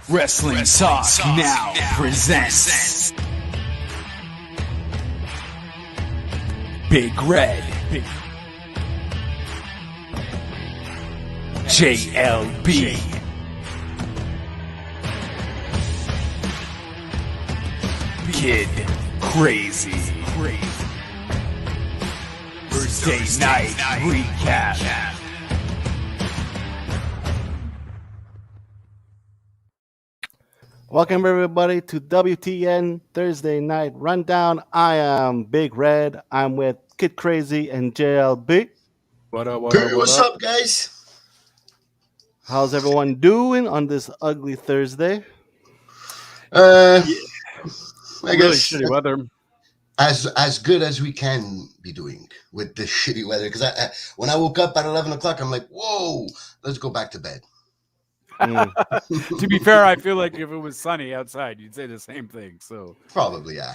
Wrestling Talk Now presents Big Red, JLB, Kid Crazy, Thursday Night Recap. Welcome everybody to WTN Thursday Night Rundown. I am Big Red. I'm with Kid Crazy and JLB. What's up, guys? How's everyone doing on this ugly Thursday? I really guess shitty weather. as good as we can be doing with this shitty weather. Because when I woke up at 11 o'clock, I'm like, whoa, let's go back to bed. To be fair, I feel like if it was sunny outside, you'd say the same thing. So Probably, yeah.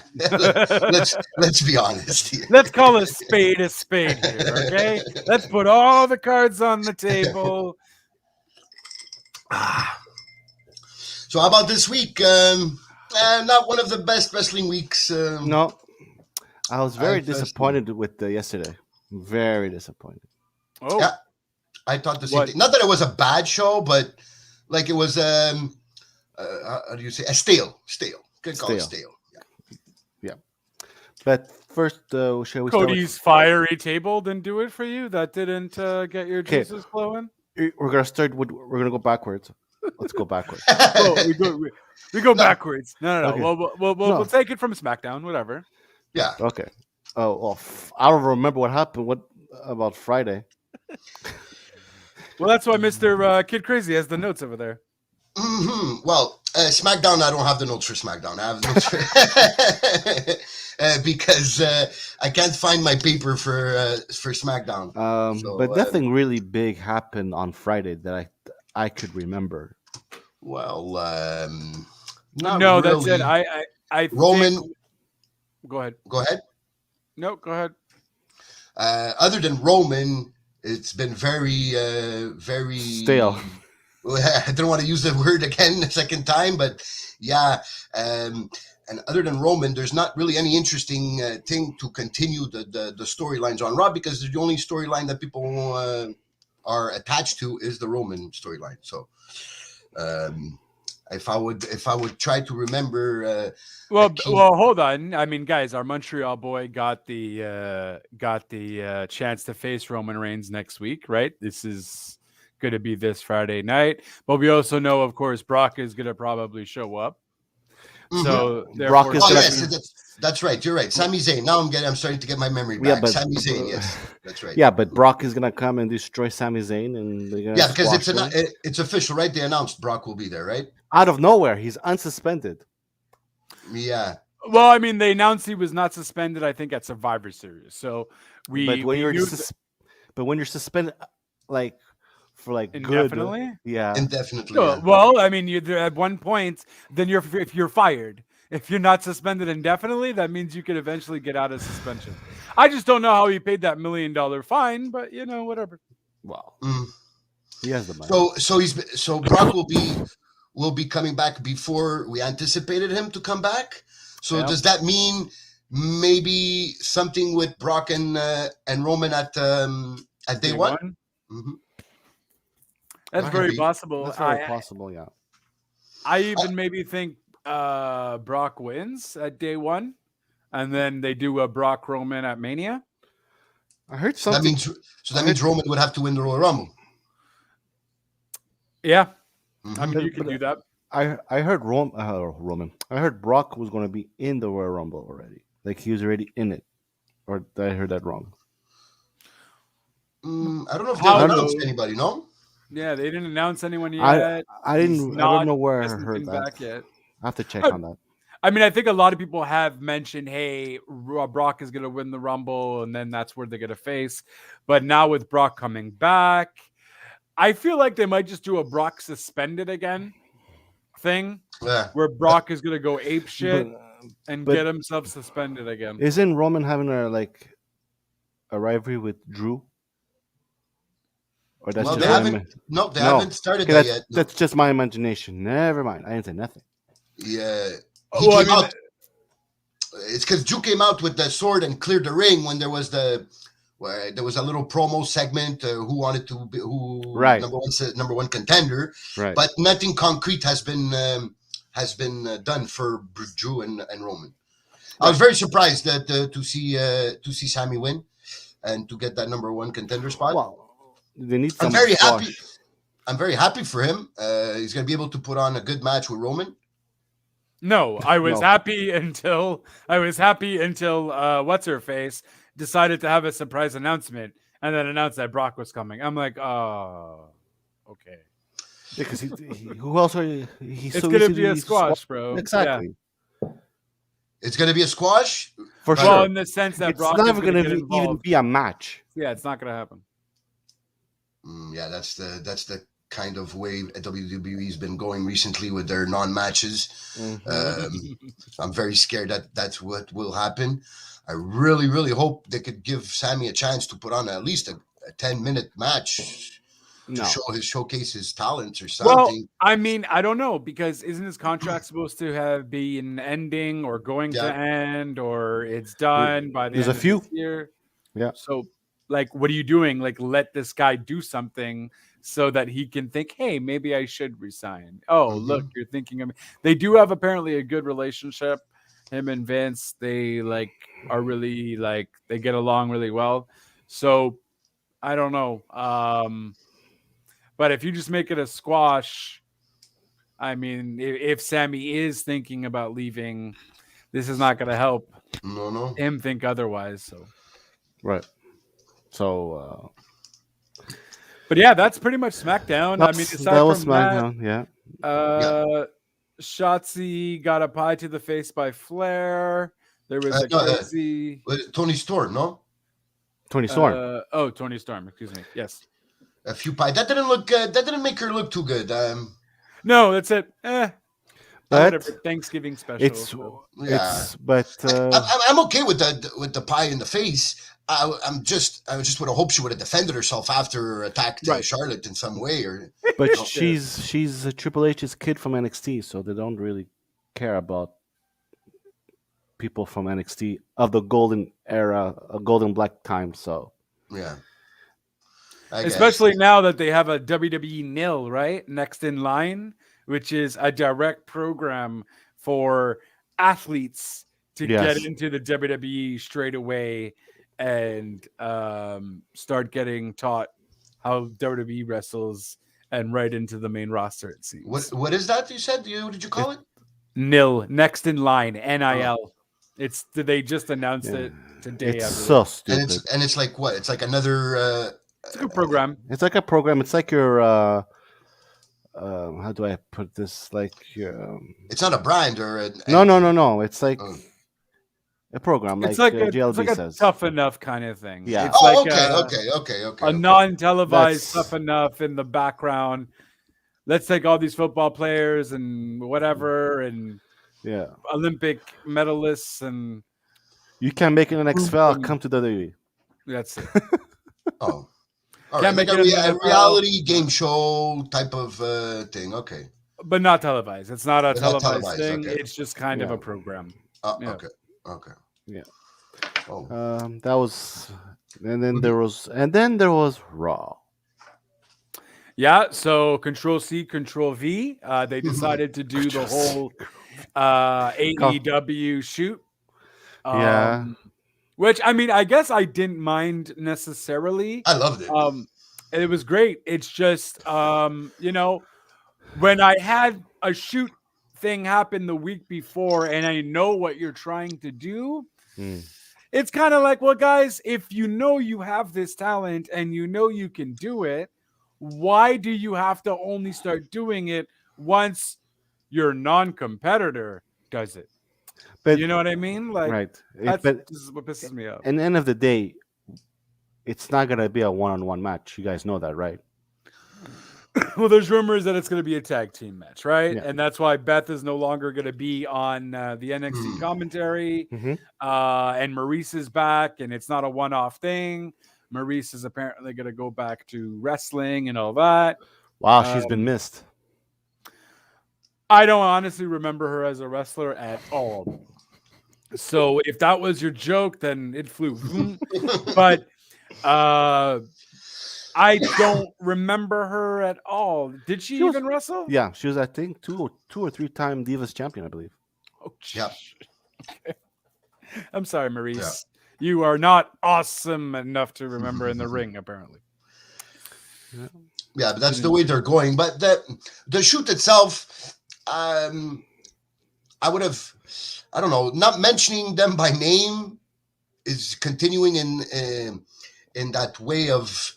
let's be honest here. let's call a spade here, okay? Let's put all the cards on the table. So how about this week? Not one of the best wrestling weeks. No, I was very I disappointed with yesterday. Very disappointed. Oh, Yeah. I thought the same What? thing. Not that it was a bad show, but like it was how do you say, a stale. Could call it stale. Yeah. But first, shall we start Cody's fiery table didn't do it for you? That didn't get your Okay. juices flowing? we're gonna start with we're gonna go backwards. Let's go backwards. Oh, we go backwards. No. Okay. We'll take it from SmackDown, whatever. Yeah. Okay. Oh, well, I don't remember what happened. What about Friday? Well, that's why Mr. Kid Crazy has the notes over there. Mm-hmm. Well, SmackDown, I don't have the notes for SmackDown. I have the notes for because I can't find my paper for SmackDown. But nothing really big happened on Friday that I could remember. Well, No, not that's really. it. I Roman, think... Go ahead. go ahead. No, go ahead. Other than Roman, it's been very Stale. I don't want to use the word again a second time, but yeah. And other than Roman, there's not really any interesting thing to continue the storylines on Raw, because the only storyline that people are attached to is the Roman storyline. So, if I would try to remember, Well, key- hold on. I mean, guys, our Montreal boy got the chance to face Roman Reigns next week, right? This is going to be this Friday night. But we also know, of course, Brock is going to probably show up. So Brock therefore, is oh gonna yes, that's right. You're right. Sami Zayn. Now I'm starting to get my memory Yeah, back. but- Sami Zayn. Yes, that's right. Yeah, but Brock is gonna come and destroy Sami Zayn, and they're gonna Yeah, because squash him. it's official, right? They announced Brock will be there, right? Out of nowhere. He's unsuspended. Yeah. well, I mean, they announced he was not suspended, I think, at Survivor Series. So But when knew you're suspended, like for like indefinitely. good, yeah. Indefinitely. No, Yeah. well, I mean, at one point, then if you're fired. If you're not suspended indefinitely, that means you could eventually get out of suspension. I just don't know how he paid that $1 million fine, but whatever. Wow. Mm. He has the money. So Brock will be coming back before we anticipated him to come back. So Yeah. does that mean maybe something with Brock and Roman at day one? Mm-hmm. That's That very could be. possible. That's very possible. Yeah. I even maybe think Brock wins at day one, and then they do a Brock Roman at Mania. I heard So that something. means Roman would have to win the Royal Rumble. Yeah, Mhm. I mean you can do that. I heard Roman. I heard Brock was going to be in the Royal Rumble already. Like he was already in it, or did I heard that wrong? I don't know if How- they've announced anybody. No. Yeah, they didn't announce anyone yet. I didn't. I don't know where I Hasn't heard been that. back yet. I have to check on that. I mean, I think a lot of people have mentioned, hey, Brock is going to win the Rumble, and then that's where they're going to face. But now with Brock coming back, I feel like they might just do a Brock suspended again thing, Yeah. where Brock is going to go ape shit and but- get himself suspended again. Isn't Roman having a rivalry with Drew? Or that's Well, just they my haven't. No, they no. haven't started Okay, that yet. No. that's just my imagination. Never mind. I didn't say nothing. Yeah, he Well, I came mean, out. It's because Drew came out with the sword and cleared the ring when there was where there was a little promo segment. Who wanted to be Right. number one contender, Right. but nothing concrete has been done for Drew and Roman. I was very surprised that to see Sammy win and to get that number one contender spot. Well, they need I'm some very squash. happy. I'm very happy for him. He's going to be able to put on a good match with Roman. no, I was No. happy until what's her face decided to have a surprise announcement and then announced that Brock was coming. I'm like, oh, okay. Because who else are you? He's It's so gonna easy be to a squash, bro. Exactly. It's going to be a squash. For Yeah. Well, sure. in the sense that It's Brock never is going to going get to even involved. be a match. Yeah, it's not going to happen. Yeah, that's the kind of way WWE's been going recently with their non-matches. I'm very scared that that's what will happen. I really, really hope they could give Sammy a chance to put on at least a 10-minute match to showcase his talents or something. Well, I mean, I don't know, because isn't his contract supposed to have been ending or going to end, or it's done by the There's end a few. of this year? Yeah. So, like, what are you doing? Like, let this guy do something so that he can think, hey, maybe I should resign. Oh, look, you're thinking of me. They do have apparently a good relationship. Him and Vince, they are really they get along really well. So I don't know. But if you just make it a squash, I mean, if Sammy is thinking about leaving, this is not going to help him think otherwise. So Right. So. But yeah, that's pretty much SmackDown. I mean, aside that was from that, SmackDown. Shotzi got a pie to the face by Flair. There was a crazy Tony Storm, no? Tony Storm. Tony Storm. Excuse me. Yes. A few pie. That didn't look. That didn't make her look too good. No, that's it. But whatever. Thanksgiving special. But I'm okay with the pie in the face. I just would have hoped she would have defended herself after her attack to Charlotte in some way. But she's Triple H's kid from NXT, so they don't really care about people from NXT of the golden era, a golden black time. So yeah. Especially now that they have a WWE nil, right? Next in line, which is a direct program for athletes to get into the WWE straight away and start getting taught how WWE wrestles and right into the main roster, it seems. What is that you said? What did you call it? Nil. Next in line. NIL. They just announced it today. It's so stupid. And it's like what? It's like another it's a good program. It's like a program. It's like your how do I put this? Like it's not a brand or no. It's like a program. It's like GLB it's like says. A tough enough kind of thing. Yeah. It's okay. A non-televised tough enough in the background. Let's take all these football players and whatever and Olympic medalists and you can make it an XFL. Come to WWE. That's it. Oh. All right, like a reality game show type of thing. Okay. But not televised. It's not a televised thing. Okay. It's just kind of a program. Okay. Yeah. Oh. That was, and then there was Raw. Yeah. So Control C, Control V. They decided to do the whole AEW shoot. Which, I mean, I guess I didn't mind necessarily. I loved it. It was great. It's just, when I had a shoot thing happen the week before and I know what you're trying to do, it's kind of like, well, guys, if you know you have this talent and you know you can do it, why do you have to only start doing it once your non-competitor does it? But you know what I mean? Like, right. This is what pisses me off. At the end of the day, it's not going to be a one-on-one match. You guys know that, right? Well, there's rumors that it's going to be a tag team match, right? Yeah. And that's why Beth is no longer going to be on the NXT commentary. And Maurice is back, and it's not a one-off thing. Maurice is apparently going to go back to wrestling and all that. Wow, she's been missed. I don't honestly remember her as a wrestler at all. So if that was your joke, then it flew. But I don't remember her at all. Did she She was- even wrestle? Yeah, she was, I think, two or three time Divas champion, I believe. Oh, Yeah. Okay. I'm sorry, Maurice. You are not awesome enough to remember in the ring, apparently. Yeah, but that's the way they're going. But the shoot itself, I would have, I don't know, not mentioning them by name is continuing in that way of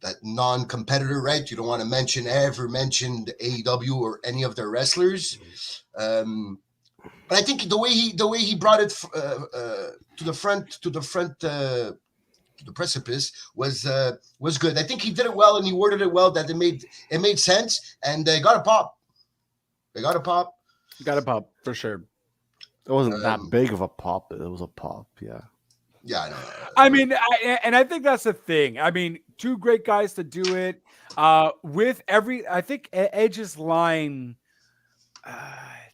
that non-competitor, right? You don't want to ever mention the AEW or any of their wrestlers. But I think the way he brought it to the precipice was good. I think he did it well and he worded it well that it made sense and they got a pop. Got a pop for sure. It wasn't that big of a pop, but it was a pop. Yeah. Yeah, I know. I mean, I think that's the thing. I mean, two great guys to do it. I think Edge's line.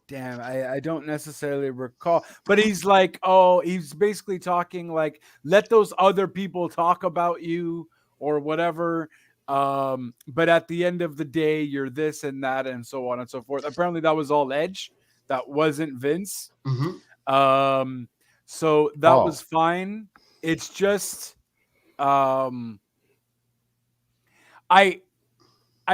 Damn, I don't necessarily recall, but he's like, he's basically talking like, let those other people talk about you or whatever. But at the end of the day, you're this and that and so on and so forth. Apparently that was all Edge. That wasn't Vince. Mm-hmm. So that was fine. It's just, I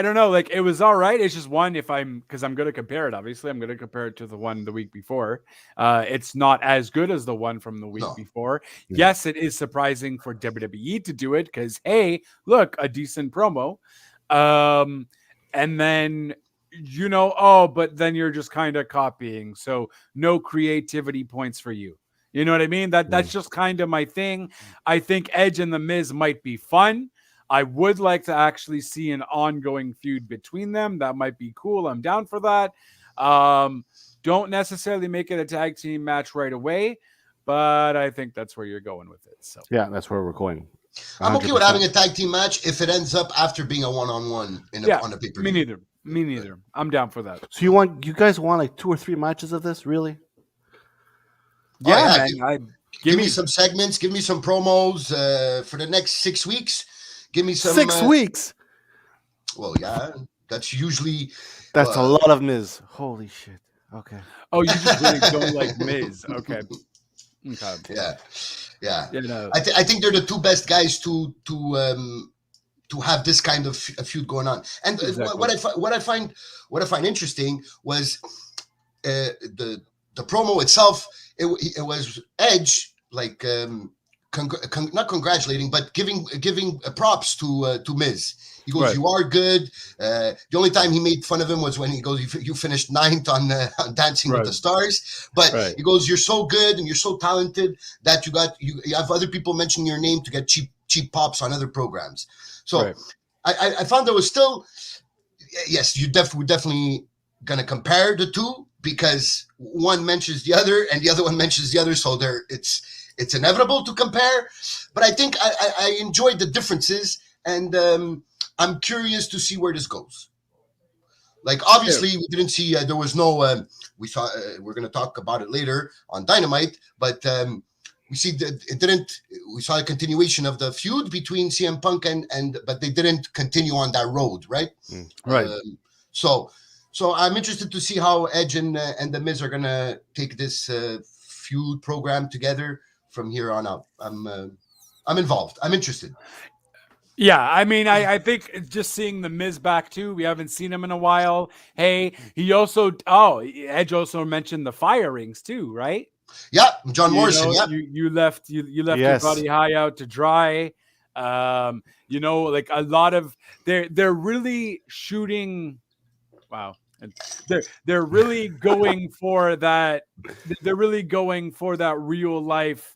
don't know. Like, it was all right. It's just one, because I'm going to compare it. Obviously, I'm going to compare it to the one the week before. It's not as good as the one from the week before. Yeah. Yes, it is surprising for WWE to do it because, hey, look, a decent promo. And then, but then you're just kind of copying. So no creativity points for you. You know what I mean? That's just kind of my thing. I think Edge and The Miz might be fun. I would like to actually see an ongoing feud between them. That might be cool. I'm down for that. Don't necessarily make it a tag team match right away, but I think that's where you're going with it. So yeah, that's where we're going. 100%. I'm okay with having a tag team match if it ends up after being a one-on-one on a pay-per-view. Me neither. I'm down for that. So you guys want like 2 or 3 matches of this, really? Yeah, man. Give me some segments. Give me some promos for the next 6 weeks. Give me some 6 weeks. Well, yeah, that's usually a lot of Miz. Holy shit. Okay. Oh, you just really don't like Miz. Okay. Yeah. You know. I think they're the two best guys to have this kind of feud going on. And Exactly. what I find interesting was the promo itself. It was Edge like. Not congratulating, but giving props to Miz. He goes, "You are good." The only time he made fun of him was when he goes, "You finished 9th on Dancing with the Stars." But he goes, "You're so good and you're so talented that you have other people mentioning your name to get cheap pops on other programs." So I found there was still, yes, we're definitely gonna compare the two because one mentions the other and the other one mentions the other, so it's inevitable to compare, but I think I enjoyed the differences, and I'm curious to see where this goes. Like, obviously, we didn't see, there was no, we saw, we're going to talk about it later on Dynamite, but we see that we saw a continuation of the feud between CM Punk but they didn't continue on that road, right? Right. So I'm interested to see how Edge and The Miz are going to take this feud program together from here on out. I'm involved. I'm interested. Yeah, I mean, I think just seeing the Miz back too. We haven't seen him in a while. Hey, Edge also mentioned the firings too, right? Yeah, John Morrison. Yeah, you left your buddy high out to dry. Like a lot of they're really shooting. Wow. They're really going for that. They're really going for that real life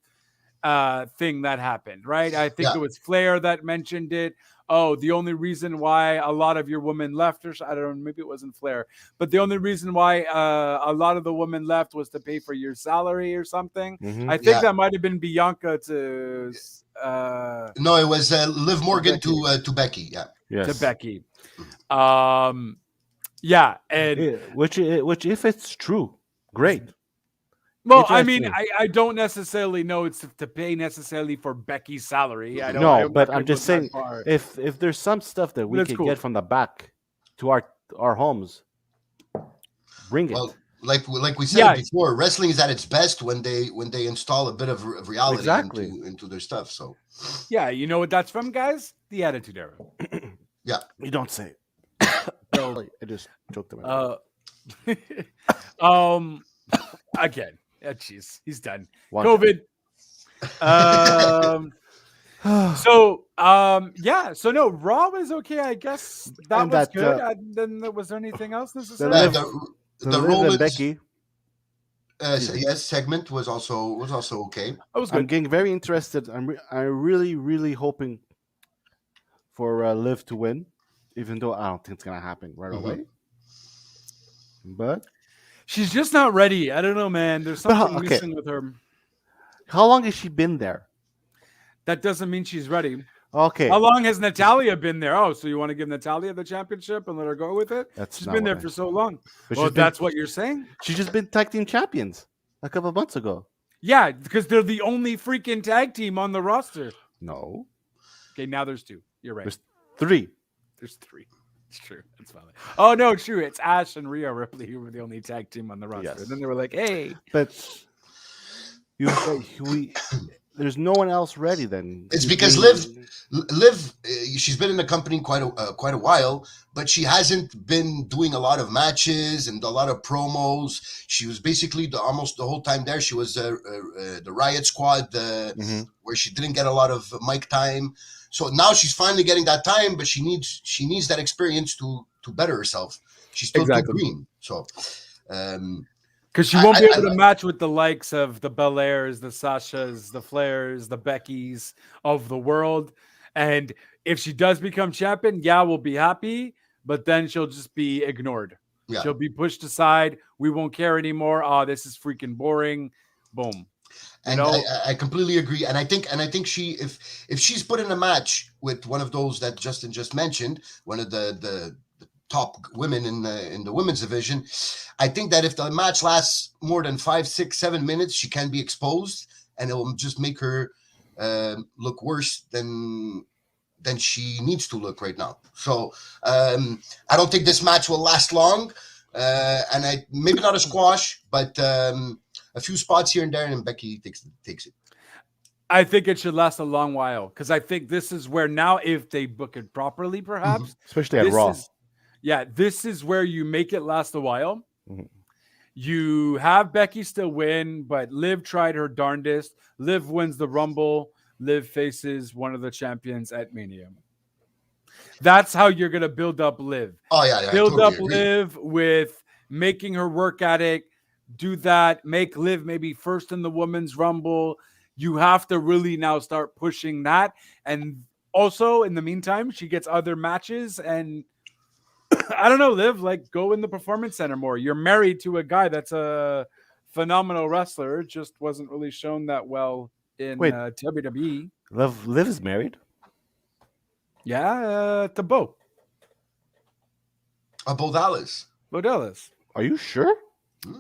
thing that happened, right? I think it was Flair that mentioned it. oh, the only reason why a lot of your women left, or I don't know, maybe it wasn't Flair, but the only reason why a lot of the women left was to pay for your salary or something. Mhm. I think Yeah. that might have been Bianca to No, it was Liv Morgan Becky. to Becky. Yeah. Yes. Becky. Yeah, and Which if it's true, great. well, I mean, Interesting. I don't necessarily know it's to pay necessarily for Becky's salary. I don't. No, I'm but not I'm gonna just go that saying, far. if there's some stuff that we That's could cool. get from the back to our homes, bring it. Well, like we said Yeah. before, wrestling is at its best when they install a bit of reality Exactly. into their stuff. So Yeah, you know what that's from, guys? The Attitude Era. yeah, You don't say. So, I just choked about again, jeez, he's done. One COVID. So, yeah. So no, Raw was okay. I guess that And was that, good. Then was there anything else the necessarily? Liv, the Liv and Rollins Becky. yes segment was also okay. That was I'm good. getting very interested. I'm really hoping for Liv to win, even though I don't think it's gonna happen right Mhm. away. But She's just not ready. I don't know, man. There's But how- something okay. missing with her. how long has she been there? That doesn't mean she's ready. Okay, How long has Natalia been there? Oh, so you want to give Natalia the championship and let her go with it? That's She's not been what there I- for so long. But Well, she's been- that's what you're saying? she's just been tag team champions a couple of months ago. Yeah, because they're the only freaking tag team on the roster. No, Okay, now there's two. You're right. there's 3. There's three. It's true. That's valid. Oh no, true. It's Ash and Rhea Ripley who were the only tag team on the roster. Yes. And then they were like, "Hey, But there's no one else ready. Then It's You because bring- Liv, she's been in the company quite a while, but she hasn't been doing a lot of matches and a lot of promos. She was basically almost the whole time there. She was the Riot Squad, Mhm. where she didn't get a lot of mic time. So now she's finally getting that time, but she needs that experience to better herself. She's still Exactly. too green. So because she won't be I able to like- match with the likes of the Belairs, the Sashas, the Flairs, the Beckys of the world. And if she does become champion, yeah, we'll be happy. But then she'll just be ignored. yeah. She'll be pushed aside. We won't care anymore. Oh, this is freaking boring. Boom. And know- I completely agree. And I think she if she's put in a match with one of those that Justin just mentioned, one of the top women in the women's division, I think that if the match lasts more than 5, 6, 7 minutes, she can be exposed, and it will just make her look worse than she needs to look right now. So I don't think this match will last long, and maybe not a squash, but a few spots here and there, and Becky takes it. I think it should last a long while because I think this is where now, if they book it properly, perhaps especially at this Raw. this is where you make it last a while. Mhm. You have Becky still win, but Liv tried her darndest. Liv wins the Rumble. Liv faces one of the champions at Mania. That's how you're gonna build up Liv. Oh yeah, I Build totally up agree. Liv with making her work at it. Do that. Make Liv maybe first in the women's Rumble. You have to really now start pushing that. And also, in the meantime, she gets other matches. And I don't know, Liv, like go in the Performance Center more. You're married to a guy that's a phenomenal wrestler. It just wasn't really shown that well in Wait. WWE. Liv is married. Yeah, to Bo Both Alice. Dallas. Are you sure?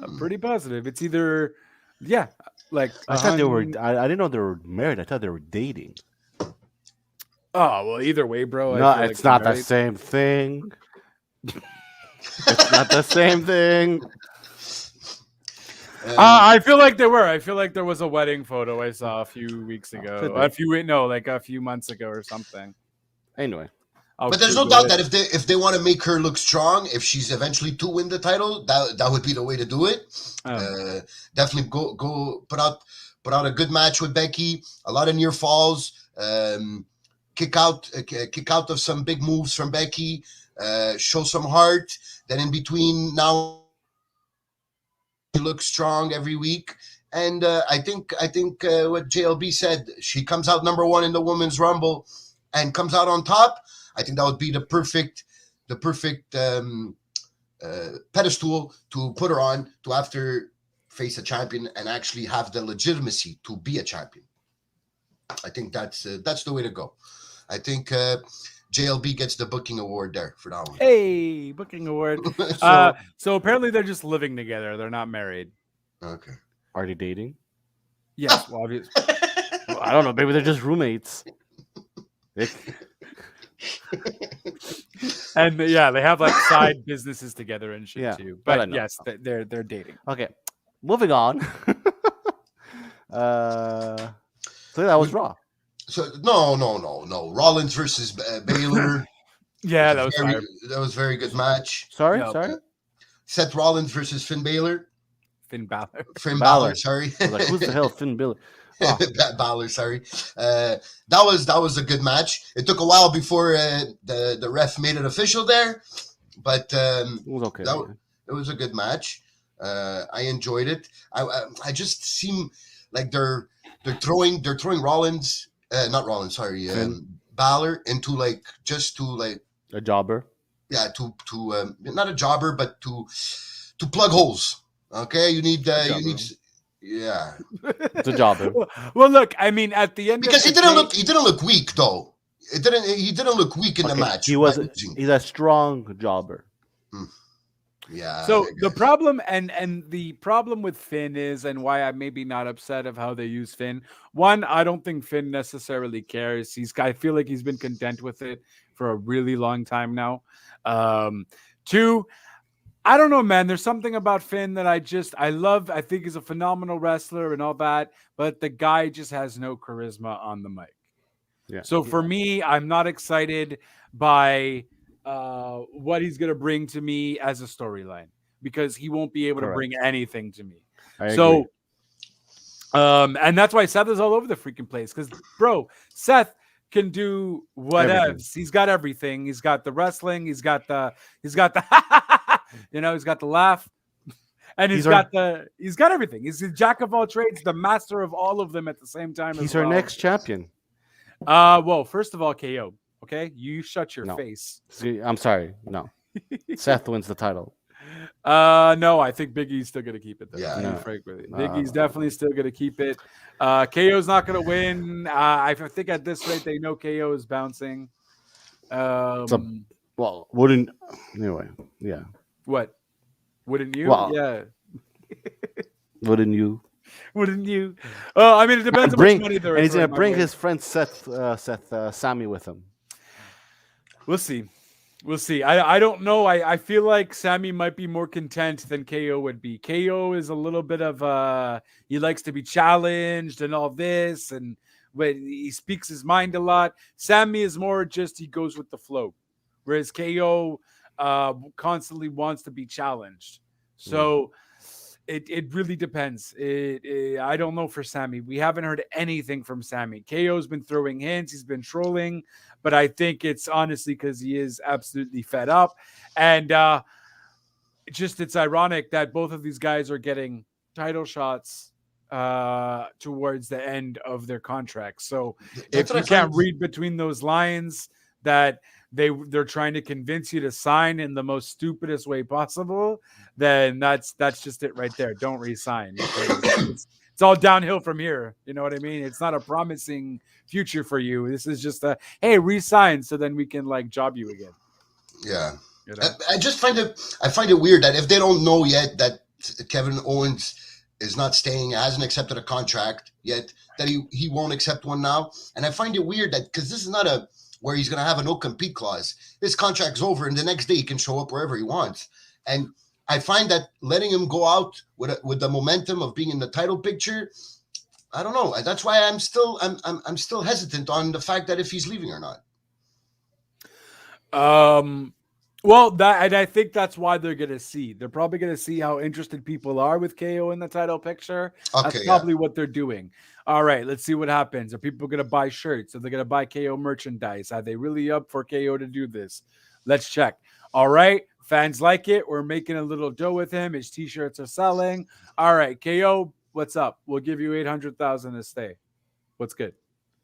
I'm pretty positive. It's either, yeah, like I thought they were. hun- I didn't know they were married. I thought they were dating. Oh well, either way, bro. I No, feel like it's they're not the married. same thing. It's not the same thing. I feel like they were. I feel like there was a wedding photo I saw a few weeks ago. Could be. Like a few months ago or something. Anyway, I'll But there's no Google doubt it. that if they want to make her look strong, if she's eventually to win the title, that would be the way to do it. Oh. Definitely go put out a good match with Becky. A lot of near falls. Kick out of some big moves from Becky. Show some heart. Then in between now, she looks strong every week. And I think what JLB said, she comes out number 1 in the Women's Rumble. and comes out on top, I think that would be the perfect pedestal to put her on to after face a champion and actually have the legitimacy to be a champion. I think that's the way to go. I think JLB gets the booking award there for that one. Hey, booking award. So apparently they're just living together. They're not married. Okay. Are they dating? Yes, well, obviously. Well, I don't know. Maybe they're just roommates. And yeah, they have like side businesses together and shit Yeah, too. but I But know. yes, they're dating. Okay, moving on. So that was Raw. So no. Rollins versus Baylor. Yeah, that was very, fire. that was a very good match. Sorry, No. sorry. Seth Rollins versus Finn Balor. Finn Balor. Finn Balor. Balor, sorry. I was like, who's the hell Finn Balor? Oh. Balor, sorry. That was a good match. It took a while before the ref made it official there, but It was okay. it was a good match. I enjoyed it. I just seem like they're throwing Rollins, not Rollins, sorry, Balor into like A jobber. yeah, to not a jobber, but to plug holes. Okay, you need yeah. It's a jobber. Well, look, I mean, at the end Because of he the didn't look weak though. He didn't look weak in the Okay, match. He's a strong jobber. Yeah. So the problem and the problem with Finn is, and why I'm maybe not upset of how they use Finn. One, I don't think Finn necessarily cares. I feel like he's been content with it for a really long time now. Two, I don't know, man. There's something about Finn that I love. I think he's a phenomenal wrestler and all that, but the guy just has no charisma on the mic. Yeah. So for me, I'm not excited by what he's going to bring to me as a storyline, because he won't be able to bring anything to me. So, and that's why Seth is all over the freaking place, because, bro, Seth can do whatever. He's got everything. He's got the wrestling. He's got the he's got the laugh, and he's got everything. He's the jack of all trades, the master of all of them at the same time. He's our next champion. Well, first of all, KO. Okay, you shut your face. See, I'm sorry. No, Seth wins the title. No, I think Big E's still gonna keep it though. Yeah, to be frank with you. Big E's definitely still gonna keep it. KO's not gonna win. I think at this rate they know KO is bouncing. Well, wouldn't anyway? Yeah. What? Wouldn't you? Well, yeah. Wouldn't you? Wouldn't you? I mean, it depends on how much money there is. And he's gonna bring his friend Sammy with him. We'll see. We'll see. I don't know. I feel like Sammy might be more content than KO would be. KO is a little bit of he likes to be challenged and all this, and when he speaks his mind a lot. Sammy is more just he goes with the flow, whereas KO constantly wants to be challenged. So it really depends. I don't know for Sammy. We haven't heard anything from Sammy. KO's been throwing hints. He's been trolling. But I think it's honestly because he is absolutely fed up. And it's ironic that both of these guys are getting title shots towards the end of their contracts. So if you can't read between those lines that they're trying to convince you to sign in the most stupidest way possible, then that's just it right there. Don't re-sign. It's all downhill from here. You know what I mean? It's not a promising future for you. This is just hey, re-sign so then we can like job you again. Yeah. You know? I just find it weird that if they don't know yet that Kevin Owens is not staying, hasn't accepted a contract yet, that he won't accept one now. And I find it weird that because this is not where he's going to have a no compete clause. His contract's over and the next day he can show up wherever he wants. And I find that letting him go out with the momentum of being in the title picture, I don't know. That's why I'm still hesitant on the fact that if he's leaving or not. Well, and I think that's why they're gonna see. They're probably gonna see how interested people are with KO in the title picture. That's probably what they're doing. All right, let's see what happens. Are people gonna buy shirts? Are they gonna buy KO merchandise? Are they really up for KO to do this? Let's check. All right. Fans like it. We're making a little dough with him. His t-shirts are selling. All right, KO, what's up? We'll give you $800,000 to stay. What's good?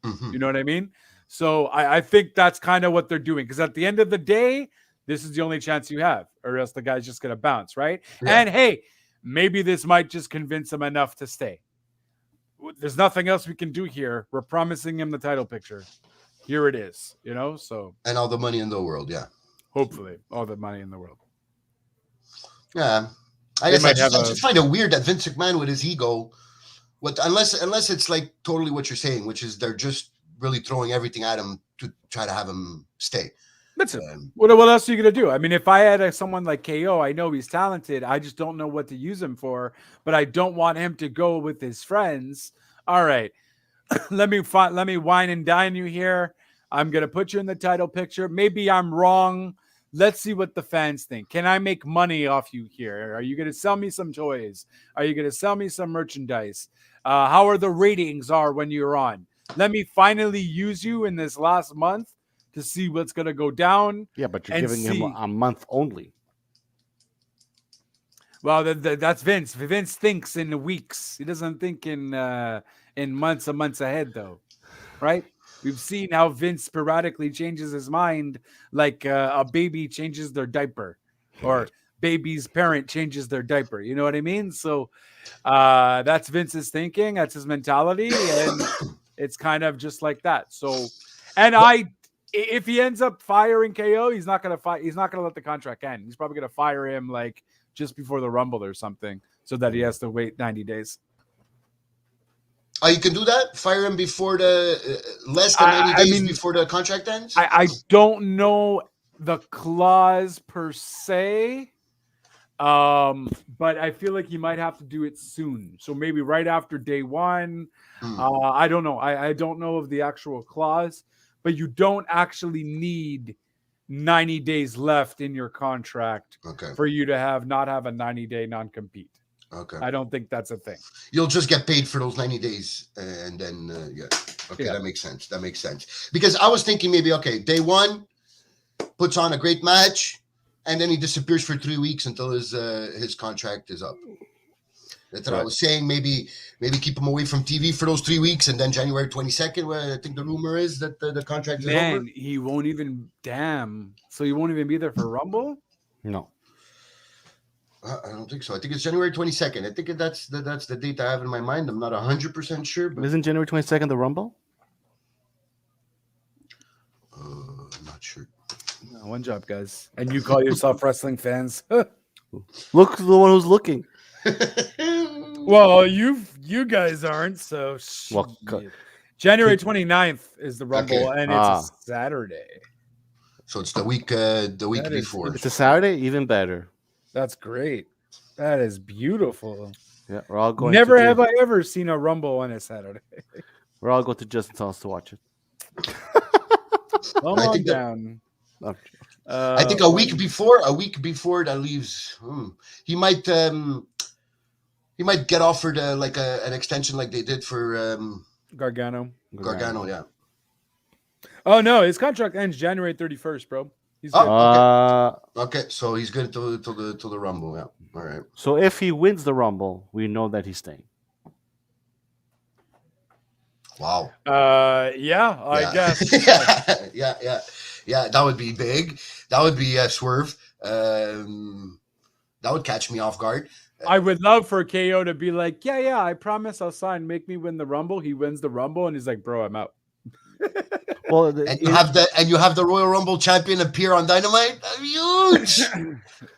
Mm-hmm. You know what I mean? So I think that's kind of what they're doing, because at the end of the day, this is the only chance you have, or else the guy's just going to bounce, right? Yeah. And hey, maybe this might just convince him enough to stay. There's nothing else we can do here. We're promising him the title picture. Here it is, so And all the money in the world, yeah. hopefully all the money in the world. Yeah. I They guess might I have just find it weird that Vince McMahon with his ego, unless it's like totally what you're saying, which is they're just really throwing everything at him to try to have him stay. That's it. What else are you going to do? I mean, if I had someone like KO, I know he's talented. I just don't know what to use him for, but I don't want him to go with his friends. All right, let me wine and dine you here. I'm going to put you in the title picture. Maybe I'm wrong. Let's see what the fans think. Can I make money off you here? Are you going to sell me some toys? Are you going to sell me some merchandise? How are the ratings when you're on? Let me finally use you in this last month to see what's going to go down. Yeah, but you're giving him a month only. Well, that's Vince. Vince thinks in weeks. He doesn't think in months and months ahead, though, right? We've seen how Vince sporadically changes his mind, like a baby changes their diaper, or baby's parent changes their diaper. You know what I mean? So that's Vince's thinking. That's his mentality, and it's kind of just like that. So, and if he ends up firing KO, he's not gonna let the contract end. He's probably gonna fire him like just before the Rumble or something, so that he has to wait 90 days. Oh, you can do that? Fire him before the less than 90 days before the contract ends? I don't know the clause per se, but I feel like you might have to do it soon. So maybe right after day one. I don't know. I don't know of the actual clause, but you don't actually need 90 days left in your contract for you to not have a 90-day non-compete. Okay. I don't think that's a thing. You'll just get paid for those 90 days. And then, Okay, yeah. That makes sense. Because I was thinking maybe, day one, puts on a great match, and then he disappears for 3 weeks until his contract is up. That's what I was saying. Maybe keep him away from TV for those 3 weeks, and then January 22nd, where I think the rumor is that the contract is over. He won't even, so he won't even be there for Rumble? No. I don't think so. I think it's January 22nd. I think that's the date I have in my mind. I'm not 100% sure. But isn't January 22nd the Rumble? I'm not sure. No, one job, guys. And you call yourself wrestling fans? Look, the one who's looking. Well, you guys aren't, so January 29th is the Rumble, and it's a Saturday. So it's the week before. It's a Saturday, even better. That's great. That is beautiful. Yeah, we're all going. Never have I ever seen a Rumble on a Saturday. We're all going to Justin's house to watch it. I think down. I think a week before that leaves, he might get offered like an extension like they did for Gargano. Yeah. Oh no, his contract ends January 31st, bro. He's okay, so he's good till the Rumble. Yeah, all right. So if he wins the Rumble, we know that he's staying. Wow. Yeah, I guess. yeah. That would be big. That would be a swerve. That would catch me off guard. I would love for KO to be like, yeah, I promise I'll sign. Make me win the Rumble. He wins the Rumble, and he's like, bro, I'm out. Well, and you have the Royal Rumble champion appear on Dynamite. That'd be huge.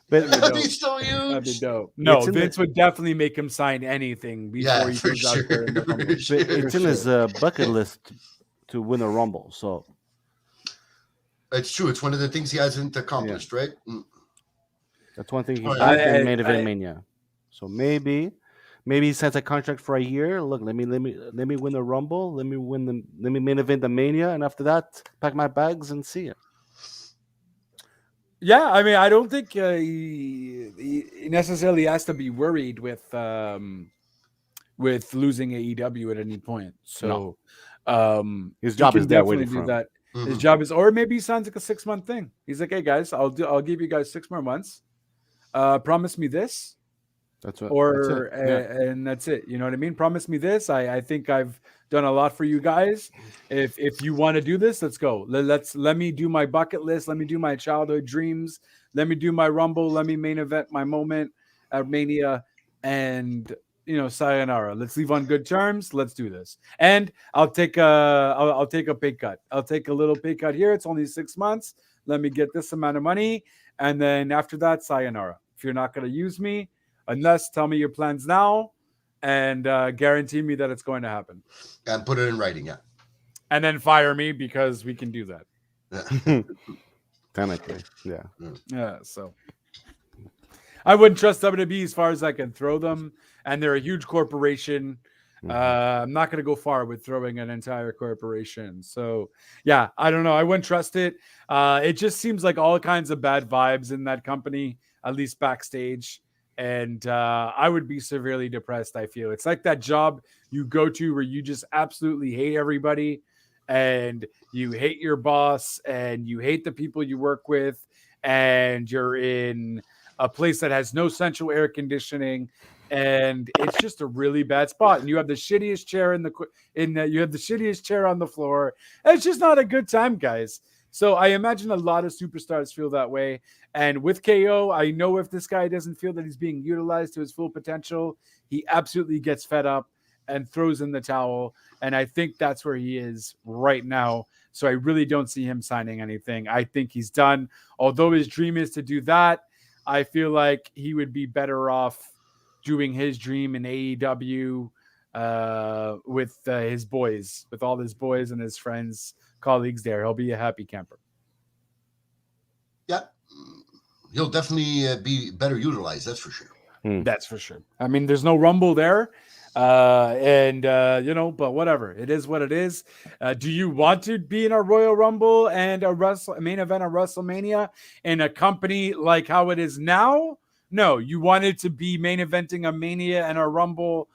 That'd be so huge. That'd be dope. No, Vince would definitely make him sign anything before he goes out there in the Rumble. It's in his bucket list to win a Rumble. So it's true. It's one of the things he hasn't accomplished, right? That's one thing he's not in Main Event Mania. So maybe he signs a contract for a year. Look, let me win the Rumble. Let me main event the Mania, and after that, pack my bags and see it. Yeah, I mean, I don't think he necessarily has to be worried with losing AEW at any point. So, his job is there waiting for him. That. Mm-hmm. His job is, or maybe he signs like a 6-month thing. He's like, hey guys, I'll give you guys 6 more months. Promise me this. That's what. or That's it. Yeah. and that's it. You know what I mean? Promise me this. I think I've done a lot for you guys. If you want to do this, let's go. Let me do my bucket list. Let me do my childhood dreams. Let me do my Rumble. Let me main event my moment at Mania, and sayonara. Let's leave on good terms. Let's do this. And I'll take I'll take a pay cut. I'll take a little pay cut here. It's only 6 months. Let me get this amount of money, and then after that, sayonara. If you're not going to use me, unless tell me your plans now, and guarantee me that it's going to happen, And put it in writing, yeah. and then fire me because we can do that. Technically, yeah. Yeah, so I wouldn't trust WWE as far as I can throw them, and they're a huge corporation. I'm not going to go far with throwing an entire corporation. So, yeah, I don't know. I wouldn't trust it. It just seems like all kinds of bad vibes in that company, at least backstage. And I would be severely depressed, I feel. It's like that job you go to where you just absolutely hate everybody, and you hate your boss, and you hate the people you work with, and you're in a place that has no central air conditioning, and it's just a really bad spot. And you have the shittiest chair you have the shittiest chair on the floor. It's just not a good time, guys. So I imagine a lot of superstars feel that way. And with KO, I know if this guy doesn't feel that he's being utilized to his full potential, he absolutely gets fed up and throws in the towel. And I think that's where he is right now. So I really don't see him signing anything. I think he's done. Although his dream is to do that, I feel like he would be better off doing his dream in AEW with his boys, with all his boys and his friends, colleagues there. He'll be a happy camper. Yeah. He'll definitely be better utilized, that's for sure. That's for sure. I mean, there's no Rumble there. But whatever. It is what it is. Do you want to be in a Royal Rumble and a main event of WrestleMania in a company like how it is now? No, you wanted to be main eventing a Mania and a Rumble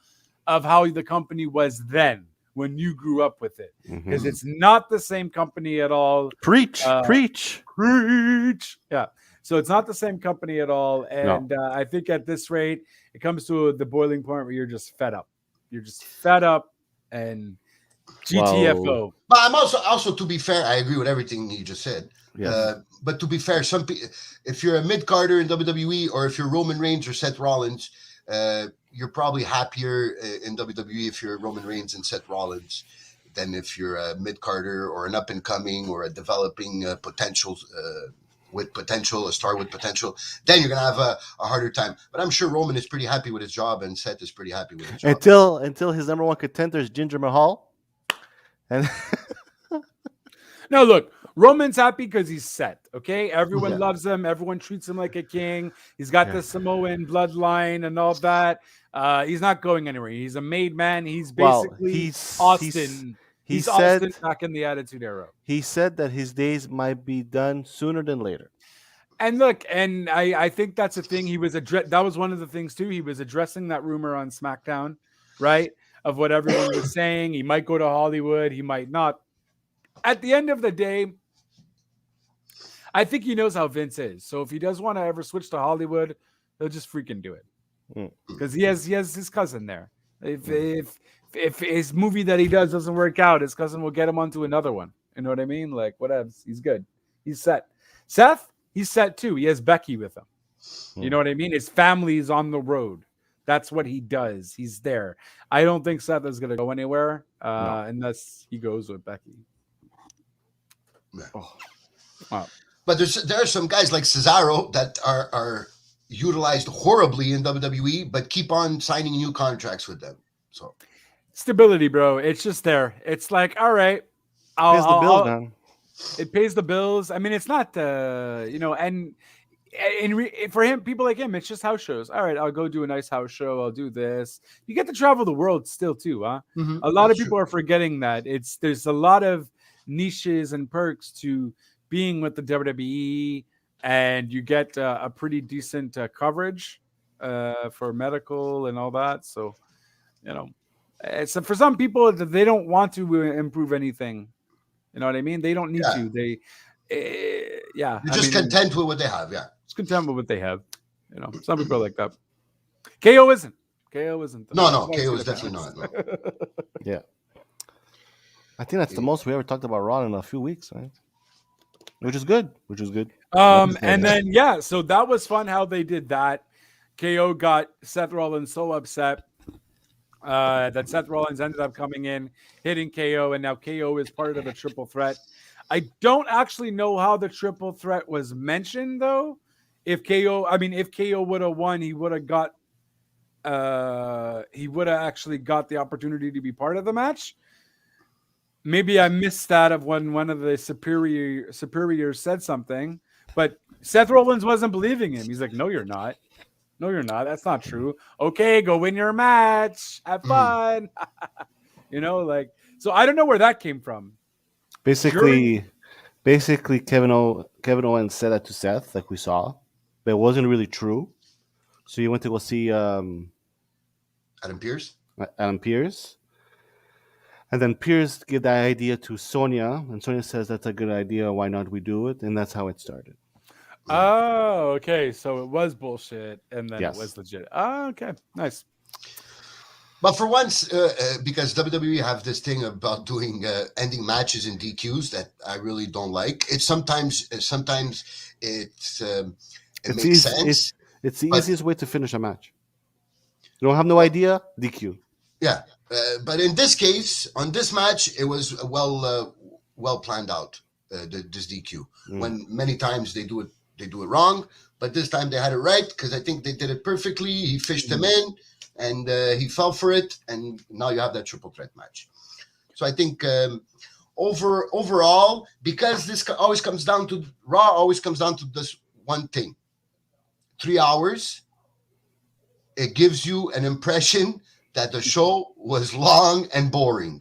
of how the company was then when you grew up with it. Because it's not the same company at all. Preach. Yeah. So it's not the same company at all. And I think at this rate, it comes to the boiling point where you're just fed up. You're just fed up and GTFO. Wow. But I'm also to be fair, I agree with everything you just said. Yes. But to be fair, if you're a mid-carder in WWE or if you're Roman Reigns or Seth Rollins, you're probably happier in WWE if you're Roman Reigns and Seth Rollins than if you're a mid-carder or an up-and-coming or a developing potential a star with potential. Then you're going to have a harder time. But I'm sure Roman is pretty happy with his job and Seth is pretty happy with his job. Until his number one contender is Jinder Mahal. And no, look, Roman's happy because he's set. Okay, everyone loves him. Everyone treats him like a king. He's got the Samoan bloodline and all that. He's not going anywhere. He's a made man. He's basically Austin. He's Austin back in the Attitude Era. He said that his days might be done sooner than later. And look, and I think that's a thing. That was one of the things too. He was addressing that rumor on SmackDown, right? Of what everyone was saying. He might go to Hollywood. He might not. At the end of the day, I think he knows how Vince is. So if he does want to ever switch to Hollywood, he'll just freaking do it. Because he has his cousin there. If his movie that he doesn't work out, his cousin will get him onto another one. You know what I mean? Like, whatever. He's good. He's set. Seth, he's set too. He has Becky with him. You know what I mean? His family's on the road. That's what he does. He's there. I don't think Seth is going to go anywhere unless he goes with Becky. But there are some guys like Cesaro that are utilized horribly in WWE, but keep on signing new contracts with them. So stability, bro. It's just there. It's like, all right, it pays the bills. I mean, it's not and for him, people like him, it's just house shows. All right, I'll go do a nice house show. I'll do this. You get to travel the world still too, huh? A lot of people are forgetting that there's a lot of niches and perks to being with the WWE, and you get a pretty decent coverage for medical and all that. So, so for some people, they don't want to improve anything. You know what I mean? They don't need to. They're just content with what they have. Yeah, just content with what they have. Some people are like that. KO isn't. KO isn't. Though. No, That's KO why is I definitely see not. the No. Yeah. I think that's the most we ever talked about Raw in a few weeks, right? Which is good. And then so that was fun how they did that. KO got Seth Rollins so upset that Seth Rollins ended up coming in, hitting KO, and now KO is part of the triple threat. I don't actually know how the triple threat was mentioned though. If KO would have won, he would have actually got the opportunity to be part of the match. Maybe I missed that of when one of the superiors said something, but Seth Rollins wasn't believing him. He's like, "No, you're not. No, you're not. That's not true. Okay, go win your match. Have fun." So I don't know where that came from. Basically, Kevin Owens said that to Seth, like we saw, but it wasn't really true. So you went to go see Adam Pearce. And then Pierce gave that idea to Sonya, and Sonya says that's a good idea. Why not we do it? And that's how it started. Oh, okay. So it was bullshit, and then it was legit. Oh, okay, nice. But for once, because WWE have this thing about doing ending matches in DQs that I really don't like. It's sometimes it makes sense. It's the easiest way to finish a match. You don't have no idea, DQ. Yeah, but in this case, on this match, it was well planned out. This DQ. When many times they do it wrong, but this time they had it right because I think they did it perfectly. He fished him in, and he fell for it, and now you have that triple threat match. So I think overall, because this always comes down to Raw, always comes down to this one thing: 3 hours. It gives you an impression that the show was long and boring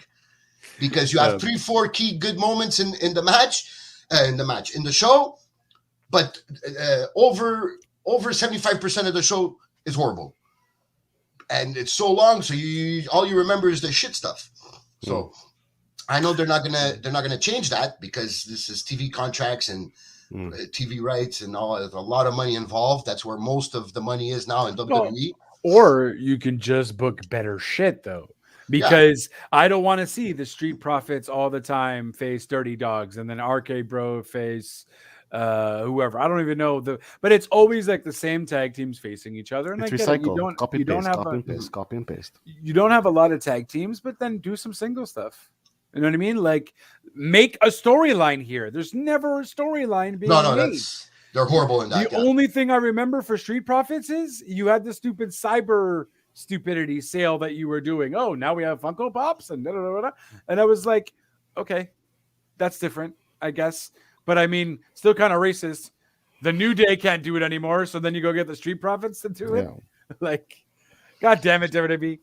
because you have 3-4 key good moments in the show, but over 75% of the show is horrible, and it's so long. So all you remember is the shit stuff. So I know they're not gonna change that because this is TV contracts and TV rights and all. There's a lot of money involved. That's where most of the money is now in WWE. Or you can just book better shit though, because I don't want to see the Street Profits all the time face Dirty Dogs and then RK Bro face whoever. I don't even know but it's always like the same tag teams facing each other. And it's I get recycled. It. Copy and paste. You don't have a lot of tag teams, but then do some single stuff. You know what I mean? Like make a storyline here. There's never a storyline being made. They're horrible in that. The only thing I remember for Street Profits is you had the stupid cyber stupidity sale that you were doing. Oh, now we have Funko Pops and and I was like, okay, that's different, I guess. But I mean, still kind of racist. The New Day can't do it anymore, so then you go get the Street Profits to do it. Like, God damn it, WWE.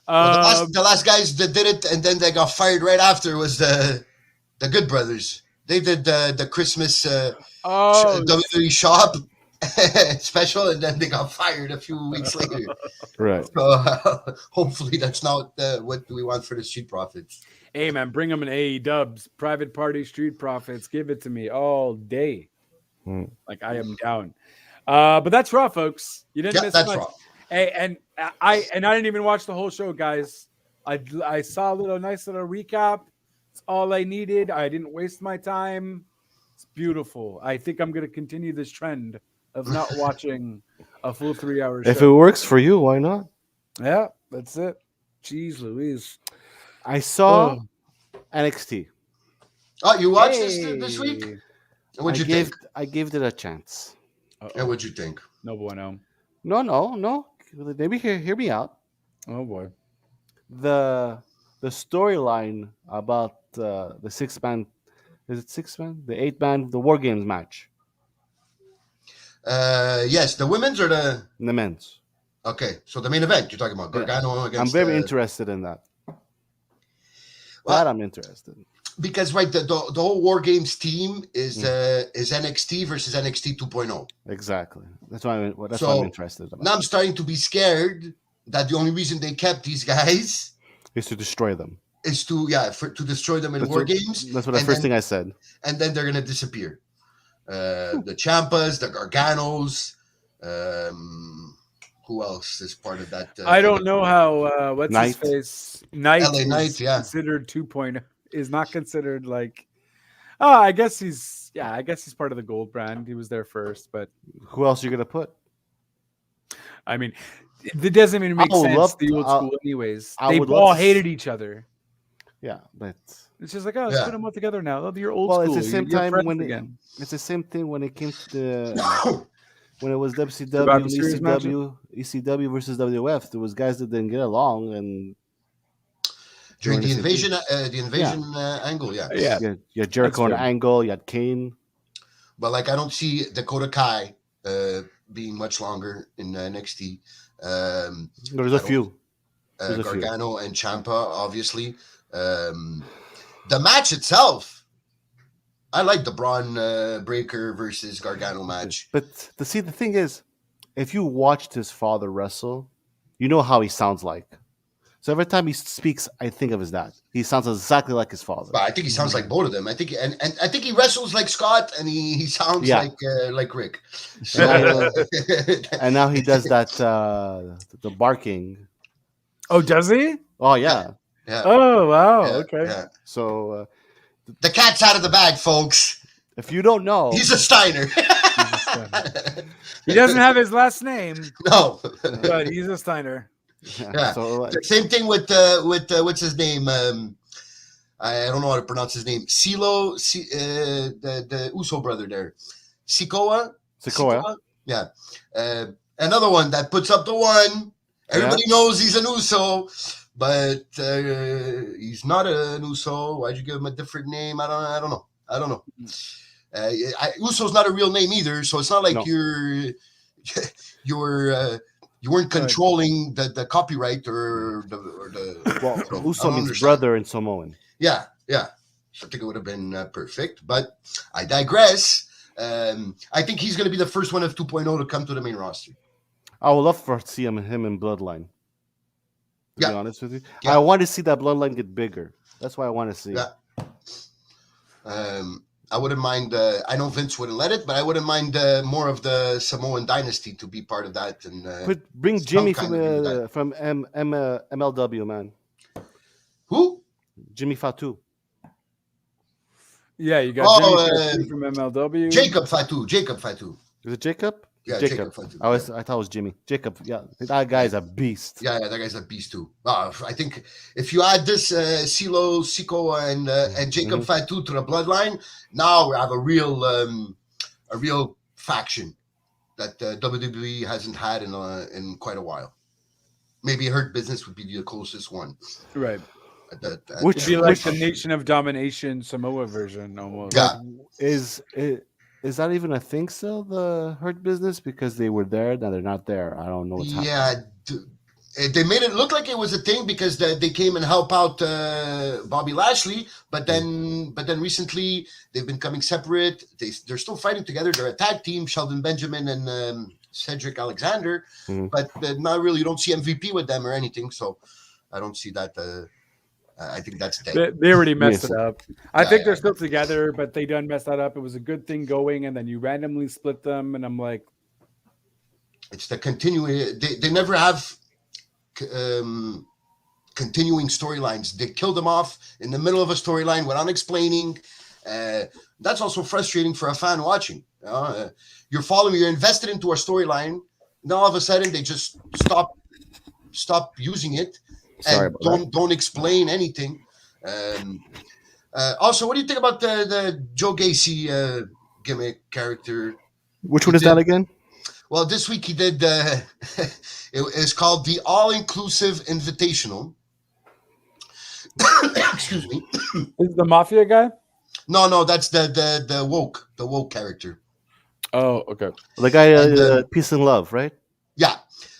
The last guys that did it and then they got fired right after was the Good Brothers. They did the Christmas WWE shop special, and then they got fired a few weeks later. Right. So hopefully that's not what we want for the Street Profits. Hey man, bring them an AEW's private party Street Profits. Give it to me all day. Like I am down. But that's Raw, folks. You didn't miss much. Raw. Hey, and I didn't even watch the whole show, guys. I saw a nice little recap. It's all I needed. I didn't waste my time. It's beautiful. I think I'm going to continue this trend of not watching a full 3-hour show. If it works for you, why not? Yeah, that's it. Jeez Louise. I saw NXT. Oh, you watched this week? What'd you think? I gave it a chance. And what'd you think? No bueno. No. Maybe hear me out. Oh boy. The storyline about the 6-man, is it 6-man? The 8-man, the War Games match. Yes, the women's or the men's. Okay, so the main event you're talking about Gargano against. I'm very interested in that. I'm interested because the whole War Games team is NXT versus NXT 2.0. Exactly. That's why I'm interested about. Now I'm starting to be scared that the only reason they kept these guys is to destroy them. Is to destroy them in War Games. That's what the first thing I said. And then they're gonna disappear. The Ciampas, the Garganos, Who else is part of that? I don't know how what's Knight. his face Knight LA is Knight, yeah. considered 2.0 is not considered like. Oh, I guess he's part of the Gold brand. He was there first, but Who else you gonna put? I mean, it doesn't even make I would sense. love The to- old school, anyways. I They would love all to hated each other. Yeah, but It's just like, oh, let's Yeah. put them all together now. Oh, you're old well, school. it's the same You're time friends when again. it's the same thing when it came to the when it was WCW, Survivor Series ECW versus WF. There was guys that didn't get along, and During the joined the same invasion angle, yeah. Yeah. team. You had Jericho and fair. Angle. You had Kane. But like, I don't see Dakota Kai being much longer in NXT. There's I a don't- few. There's a few. Gargano and Ciampa, obviously. The match itself, I like the Braun Breaker versus Gargano match. But the thing is, if you watched his father wrestle, you know how he sounds like. So every time he speaks, I think of his dad. He sounds exactly like his father. But I think he sounds like both of them. I think, and I think he wrestles like Scott, and he sounds Yeah. like Rick. So, And now he does that the barking. Oh, does he? Oh yeah. yeah, Oh, wow. yeah, Okay. yeah. So The cat's out of the bag, folks. if you don't know, He's a Steiner. He doesn't have his last name, No. but he's a Steiner. Yeah. So Same thing with what's his name? I don't know how to pronounce his name. Silo, the Uso brother there. Sikoa. Yeah. Another one that puts up the one. Everybody knows he's an Uso, but he's not an Uso. Why'd you give him a different name? I don't know. Uso's not a real name either, so it's not like No. you weren't controlling the copyright or the well, I don't Uso means understand. brother in Samoan. Yeah. So I think it would have been perfect, but I digress. I think he's going to be the first one of 2.0 to come to the main roster. I would love to see him in Bloodline. To Yeah. be honest with you, Yeah. I want to see that Bloodline get bigger. That's what I want to see. Yeah. I wouldn't mind. I know Vince wouldn't let it, but I wouldn't mind more of the Samoan dynasty to be part of that. And But bring some Jimmy kind of do that. from MLW, man. Who? Jimmy Fatu. Yeah, you got Oh, Jimmy from MLW. Jacob Fatu. Is it Jacob? Yeah, Jacob Fatu. I thought it was Jimmy. Jacob. Yeah, that guy's a beast. Yeah, that guy's a beast too. I think if you add this Silo, Siko, and Jacob Fatu to the bloodline, now we have a real faction that WWE hasn't had in quite a while. Maybe Hurt Business would be the closest one. Right. Which It'd be like the Nation of Domination Samoa version almost. Yeah. is that even a thing still? The Hurt Business, because they were there, now they're not there. I don't know what's happening. Yeah, they made it look like it was a thing because they came and help out Bobby Lashley, but then recently they've been coming separate. They're still fighting together. They're a tag team, Sheldon Benjamin and Cedric Alexander, but not really. You don't see MVP with them or anything, so I don't see that. I think that's dead. They already messed Yes. it up. I think they're still together, but they done messed that up. It was a good thing going, and then you randomly split them, and I'm like, It's the continuing. They never have continuing storylines. They kill them off in the middle of a storyline without explaining. That's also frustrating for a fan watching. You're invested into a storyline, and all of a sudden they just stop using it and don't explain anything. Also, what do you think about the Joe Gacy gimmick character? Which one is that again? Well, this week he did. It is called the All-Inclusive Invitational. Excuse me. is the Mafia guy? No, that's the woke character. Oh, okay. The guy, And, Peace and Love, right? Yeah.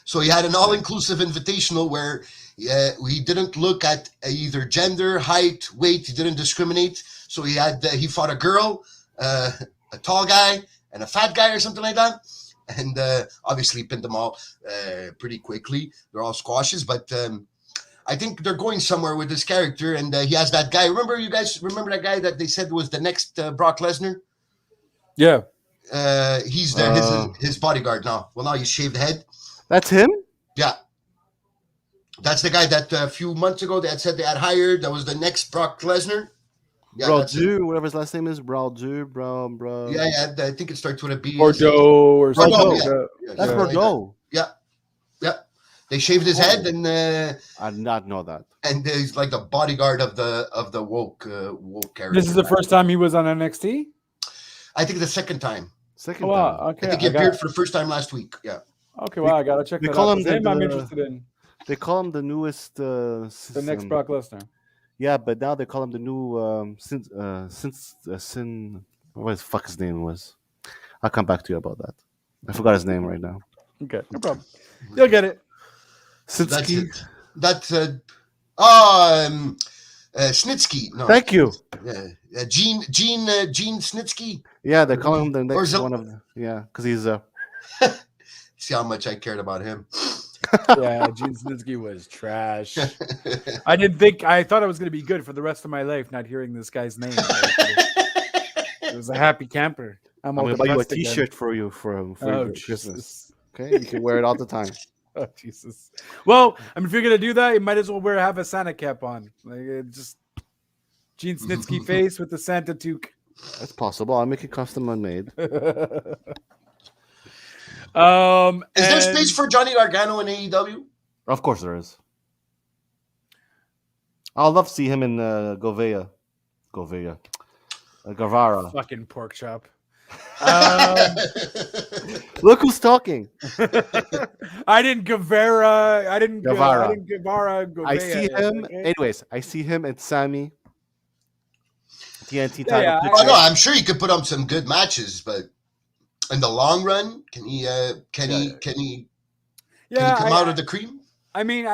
So he had an all-inclusive invitational where he didn't look at either gender, height, weight. He didn't discriminate. So he fought a girl, a tall guy, and a fat guy or something like that. And obviously pinned them all pretty quickly. They're all squashes, but I think they're going somewhere with this character. And he has that guy. You guys remember that guy that they said was the next Brock Lesnar? Yeah. He's there, his bodyguard now. Well, now he's shaved head. That's him. Yeah. That's the guy that a few months ago they had said they had hired. That was the next Brock Lesnar. Yeah, that's it. Bradu, whatever his last name is, Bradu, bro. Yeah. I think it starts with a B. Bordeaux or Bordeaux, something. yeah. Yeah. That's Yeah. Bordeaux. Yeah. They shaved his head and I did not know that. he's like the bodyguard of the woke character. This is the first time he was on NXT. I think the second time. Second Oh, wow. time. Okay. I think he appeared for the first time last week. Yeah. Okay. Wow. I gotta check they that call out. him 'Cause him I'm the- interested in. They call him the newest. The next Brock Lesnar. Yeah, but now they call him the new Sin. What the fuck his name was? I'll come back to you about that. I forgot his name right now. Okay. No problem. You'll get it. That's Sinski. it. That's Snitsky. No. Thank you. Gene Snitsky. Yeah, they call him the Or is next it- one of the, because he's See how much I cared about him. Yeah, Gene Snitsky was trash. I thought I was going to be good for the rest of my life not hearing this guy's name. It was a happy camper. I'm all gonna buy you a depressed again. T-shirt for you for Oh, Christmas. Jesus. Okay, you can wear it all the time. Oh, Jesus. Well, I mean, if you're going to do that, you might as well have a Santa cap on. Like, just Gene Snitsky face with the Santa toque. That's possible. I'll make it custom made. Is there space for Johnny Gargano in AEW? Of course there is. I'll love to see him in Govea. Guevara. Fucking pork chop. Look who's talking. I didn't Guevara. I didn't Guevara. Guevara. I see him. Okay? Anyways, I see him and Sammy. TNT Yeah, title. yeah, picture. Oh no, I'm sure he could put up some good matches, but in the long run, can he come out of the cream? I mean,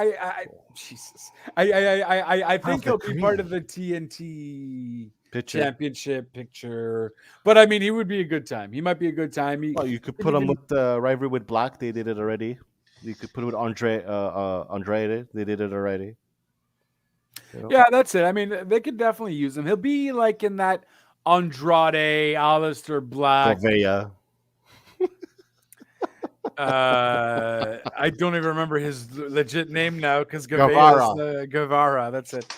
Jesus. I think he'll be part of the TNT Picture. championship picture. But I mean, he would be a good time. He might be a good time. Well, you could put him with the rivalry with Black. They did it already. You could put him with Andrade. They did it already. You know? Yeah, that's it. I mean, they could definitely use him. He'll be like in that Andrade, Aleister Black. Govea. I don't even remember his legit name now because Guevara. Guevara, that's it.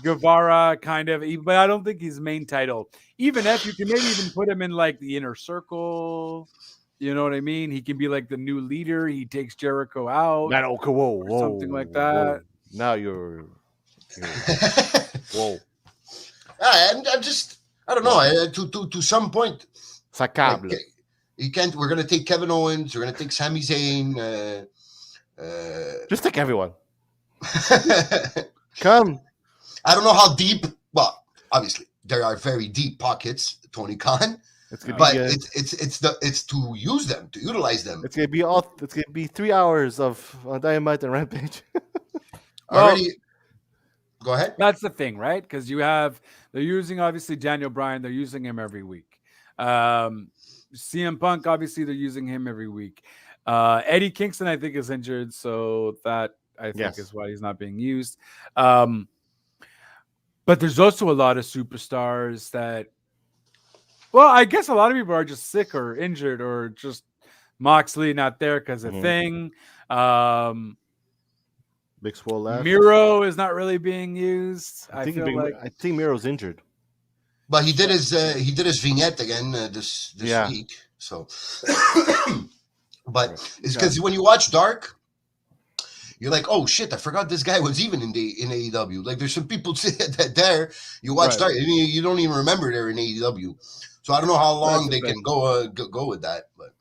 Guevara kind of, but I don't think he's main title. Even if you can maybe even put him in like the inner circle, you know what I mean? He can be like the new leader. He takes Jericho out, Man, okay, whoa, something like that. Now you're whoa. I'm just, I don't know. To some point, Sacable. like, you can't. We're gonna take Kevin Owens. We're gonna take Sami Zayn. Just take everyone. Come. I don't know how deep. Well, obviously there are very deep pockets, Tony Khan. It's gonna But be. it's to use them, to utilize them. It's gonna be all. It's gonna be 3 hours of Dynamite and Rampage. Already. Go ahead. That's the thing, right? Because they're using obviously Daniel Bryan. They're using him every week. CM Punk, obviously, they're using him every week. Eddie Kingston, I think, is injured, so that I think is why he's not being used. But there's also a lot of superstars that, well, I guess a lot of people are just sick or injured or just Moxley not there because of thing. Big Swole left. Miro is not really being used. I think like Miro's injured. But he did his vignette again this week. So, but it's because when you watch Dark, you're like, oh shit, I forgot this guy was even in AEW. Like there's some people there. You watch Dark, and you don't even remember they're in AEW. So I don't know how long they can go with that. But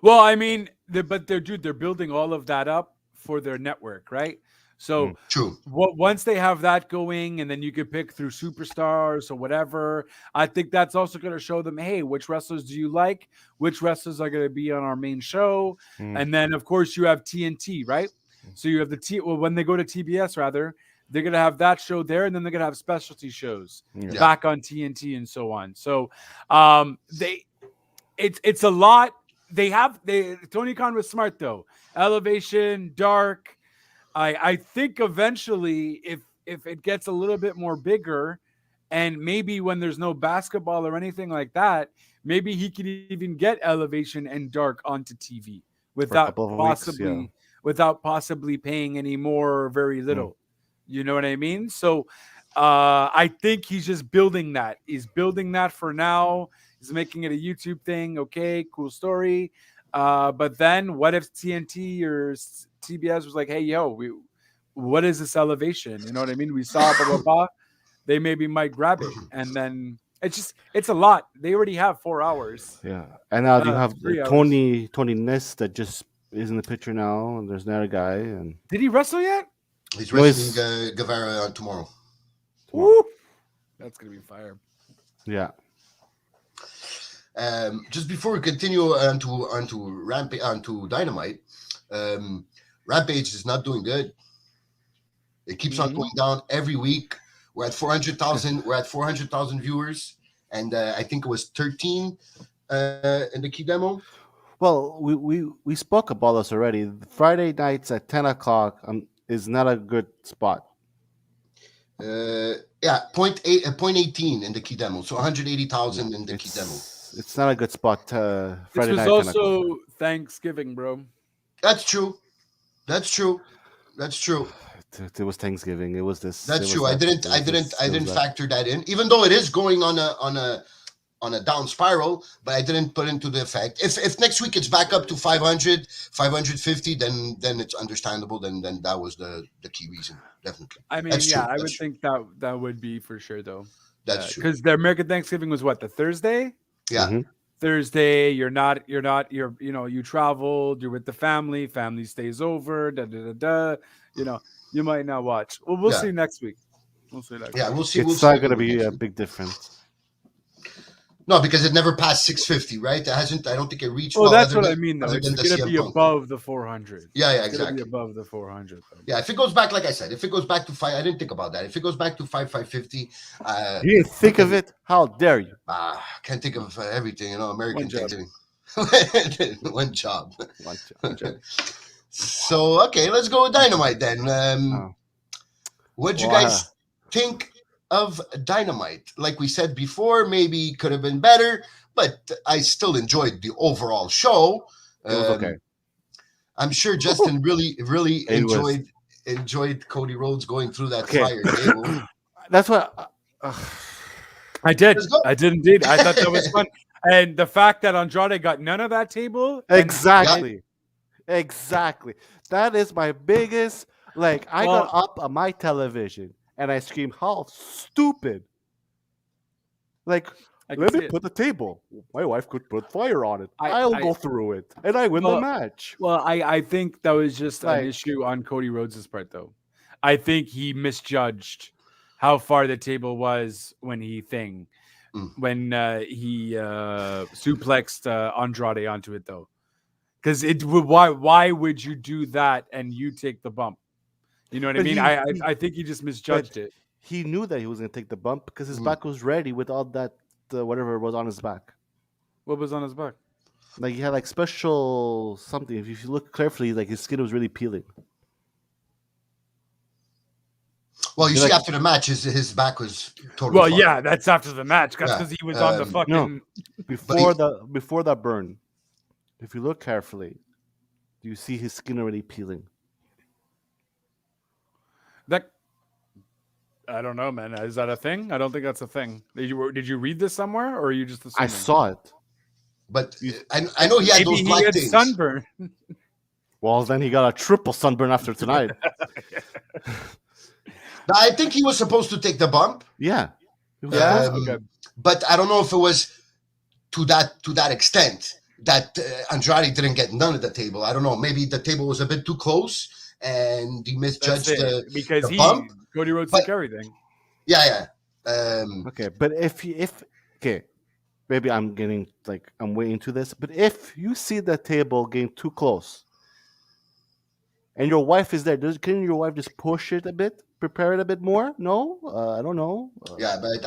well, I mean, they're building all of that up for their network, right? So true. Once they have that going, and then you can pick through superstars or whatever, I think that's also going to show them, hey, which wrestlers do you like? Which wrestlers are going to be on our main show? And then, of course, you have TNT, right? So you have when they go to TBS, rather, they're going to have that show there, and then they're going to have specialty shows back on TNT and so on. So it's a lot. Tony Khan was smart, though. Elevation, Dark. I think eventually, if it gets a little bit more bigger, and maybe when there's no basketball or anything like that, maybe he could even get Elevation and Dark onto TV without possibly without possibly paying any more or very little. You know what I mean? So I think he's just building that. He's building that for now. He's making it a YouTube thing. Okay, cool story. But then what if TNT or TBS was like, hey, yo, what is this elevation? You know what I mean? We saw blah, blah, blah. They maybe might grab it. And then it's a lot. They already have 4 hours. Yeah, and now you have 3 hours. Tony Ness that just is in the picture now, and there's another guy. And Did he wrestle yet? He's No, he's- wrestling Guevara tomorrow. Woo! That's going to be fire. yeah, Just before we continue onto Dynamite, Rampage is not doing good. It keeps on going down every week. We're at 400,000. We're at 400,000 viewers, and I think it was 13 in the key demo. well, we spoke about this already. Friday nights at 10 o'clock is not a good spot. Yeah, 0.18 in the key demo. So 180,000 in the key demo. It's not a good spot. This Friday was night. 10 o'clock. also Thanksgiving, bro. That's true. That's true. It was Thanksgiving. It was this. That's it was true. that- I it was didn't that. factor that in, even though it is going on a down spiral, but I didn't put into the effect. If next week it's back up to 500, 550, then it's understandable. Then that was the key reason, definitely. I mean, That's yeah, true, I that's would true. think that would be for sure, though. That's true. Because the American Thanksgiving was what, the Thursday? Yeah. Mhm. Thursday, you're you traveled, you're with the family stays over, you might not watch. Well, we'll Yeah. see next week. We'll see next Yeah, week. we'll see. It's we'll not see going to be next a week. big difference. No, because it never passed 650, right? It hasn't. I don't think it reached. Oh, well, that's other what I than- mean, though. other It's than the going to CM be Punk. above the 400. Yeah, It's going to exactly. be above the 400. Though. Yeah, if it goes back, like I said, if it goes back to 5, I didn't think about that. If it goes back to 550, You didn't think of it? How dare you? can't think of everything, American One job. Thanksgiving. One job. One job. So, okay, let's go with Dynamite then. Oh. What'd you Well, guys think of Dynamite? Like we said before, maybe could have been better, but I still enjoyed the overall show. It was okay. I'm sure Justin really It was. enjoyed Cody Rhodes going through that Okay. fire table. That's what. I did. Let's go. I did indeed. I thought that was fun. And the fact that Andrade got none of that table. and- Exactly. Exactly. That is my biggest. Like, I got up on my television and I screamed, "How stupid!" Like, I can let see me it. put the table. My wife could put fire on it. I- I'll I- go through it, and I win the Well, match. Well, I think that was just Like- an issue on Cody Rhodes' part, though. I think he misjudged how far the table was when he suplexed Andrade onto it, though. Because why would you do that and you take the bump? You know what I But mean? he- I think he just misjudged it. He knew that he was going to take the bump because his Mm. back was ready with all that whatever was on his back. What was on his back? Like, he had like special something. If you look carefully, like his skin was really peeling. Well, you You're see, like- after the match, his back was totally. Well, fine. yeah, that's after the match. That's Yeah, because he was on the fucking. no. Before that burn, if you look carefully, do you see his skin already peeling? That I don't know, man. Is that a thing? I don't think that's a thing. Did you read this somewhere, or are you just assuming? I saw it. But I know he had Maybe those he black had things. sunburn. Well, then he got a triple sunburn after tonight. Now, I think he was supposed to take the bump, Yeah. He was Yeah. supposed to. Okay. but I don't know if it was to that extent that Andrade didn't get none of the table. I don't know. Maybe the table was a bit too close and he That's misjudged it. Because the bump. Cody Rhodes But- took everything. Yeah. Okay, but if maybe I'm waiting to this, but if you see the table getting too close and your wife is there, can your wife just push it a bit, prepare it a bit more? No, I don't know. Yeah, but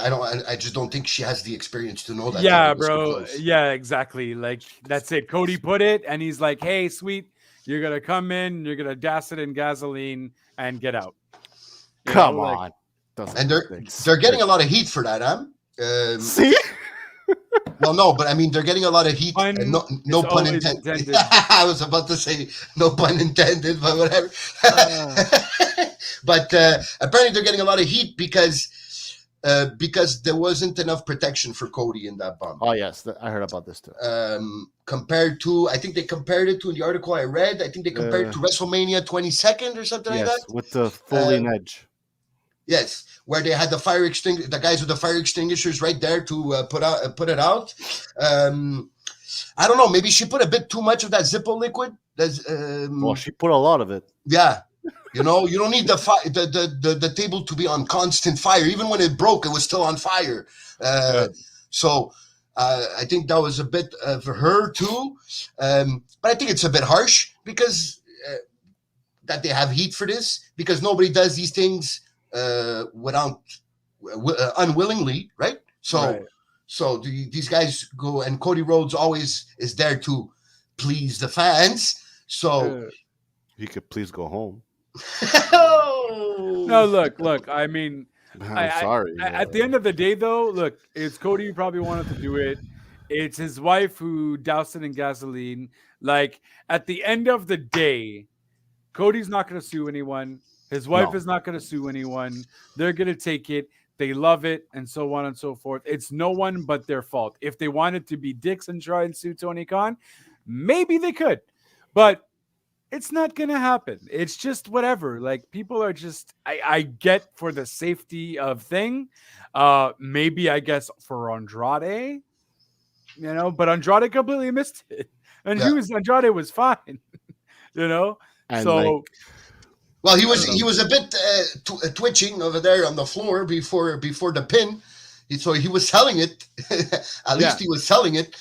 I just don't think she has the experience to know that. Yeah, table was so bro. close. Yeah, exactly. Like that's it. Cody put it, and he's like, "Hey, sweet, you're gonna come in, you're gonna douse it in gasoline and get out." You Come know, like- on. Doesn't And make they're sense. getting a lot of heat for that, huh? See? Well, no, but I mean, they're getting a lot of heat. Pun No is pun always intended. intended. I was about to say no pun intended, but whatever. But apparently, they're getting a lot of heat because there wasn't enough protection for Cody in that bump. Oh yes, I heard about this too. Compared to, I think they compared it to in the article I read. I think they compared it to WrestleMania 22nd or something like that. Yes, with the Foley edge. Yes, where they had the guys with the fire extinguishers right there to put it out. I don't know. Maybe she put a bit too much of that Zippo liquid. Well, she put a lot of it. Yeah, you don't need the table to be on constant fire. Even when it broke, it was still on fire. So I think that was a bit for her too. But I think it's a bit harsh because that they have heat for this, because nobody does these things without unwillingly, right? So these guys go, and Cody Rhodes always is there to please the fans. So he could please go home. No, look. I mean, I'm sorry. At the end of the day, though, look, it's Cody who probably wanted to do it. It's his wife who doused it in gasoline. Like, at the end of the day, Cody's not going to sue anyone. His wife is not going to sue anyone. They're going to take it. They love it, and so on and so forth. It's no one but their fault. If they wanted to be dicks and try and sue Tony Khan, maybe they could. But it's not going to happen. It's just whatever. Like, people are just, I get for the safety of thing. Maybe, I guess, for Andrade, but Andrade completely missed it. And Andrade was fine, And so... Well, he was a bit twitching over there on the floor before the pin, so he was selling it. At least he was selling it.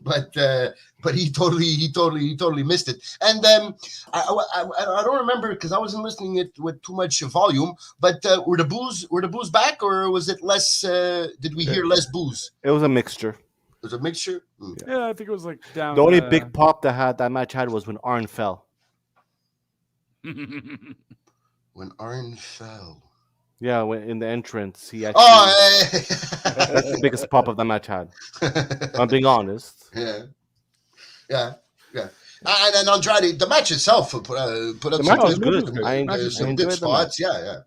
But but he totally missed it. And I don't remember because I wasn't listening it with too much volume. But were the boos back, or was it less? Did we hear less boos? It was a mixture. It was a mixture. Yeah, I think it was like down. The only big pop that match had was when Arn fell. When Arn fell. Yeah, when in the entrance, he actually. That's the biggest pop of the match had. I'm being honest. Yeah. And then Andrade, the match itself put up the match was good. Some good spots. Yeah.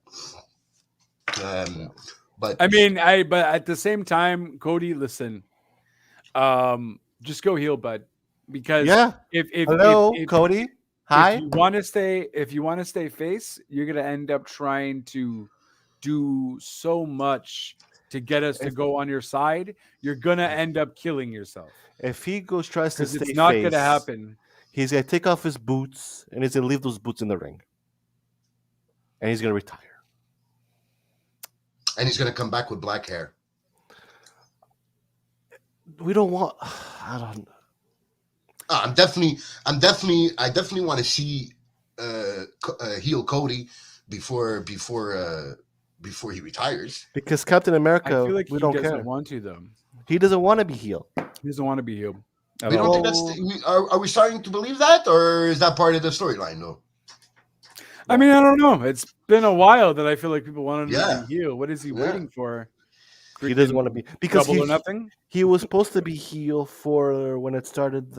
But I mean, but at the same time, Cody, listen, just go heel, bud, because if Cody. Hi. If you want to stay face, you're gonna end up trying to do so much to get us to go on your side. You're gonna end up killing yourself. If he tries to stay face, it's not gonna happen. He's gonna take off his boots and he's gonna leave those boots in the ring, and he's gonna retire. And he's gonna come back with black hair. We don't want. I don't. I definitely want to see heel Cody before he retires. Because Captain America, I feel like we he don't doesn't care. Want to though. He doesn't want to be heel. He doesn't want to be heel. We don't think are we starting to believe that, or is that part of the storyline though? I mean, I don't know. It's been a while that I feel like people wanted him to be heel. What is he waiting for? He doesn't want to be because Double or Nothing. He was supposed to be heel for when it started.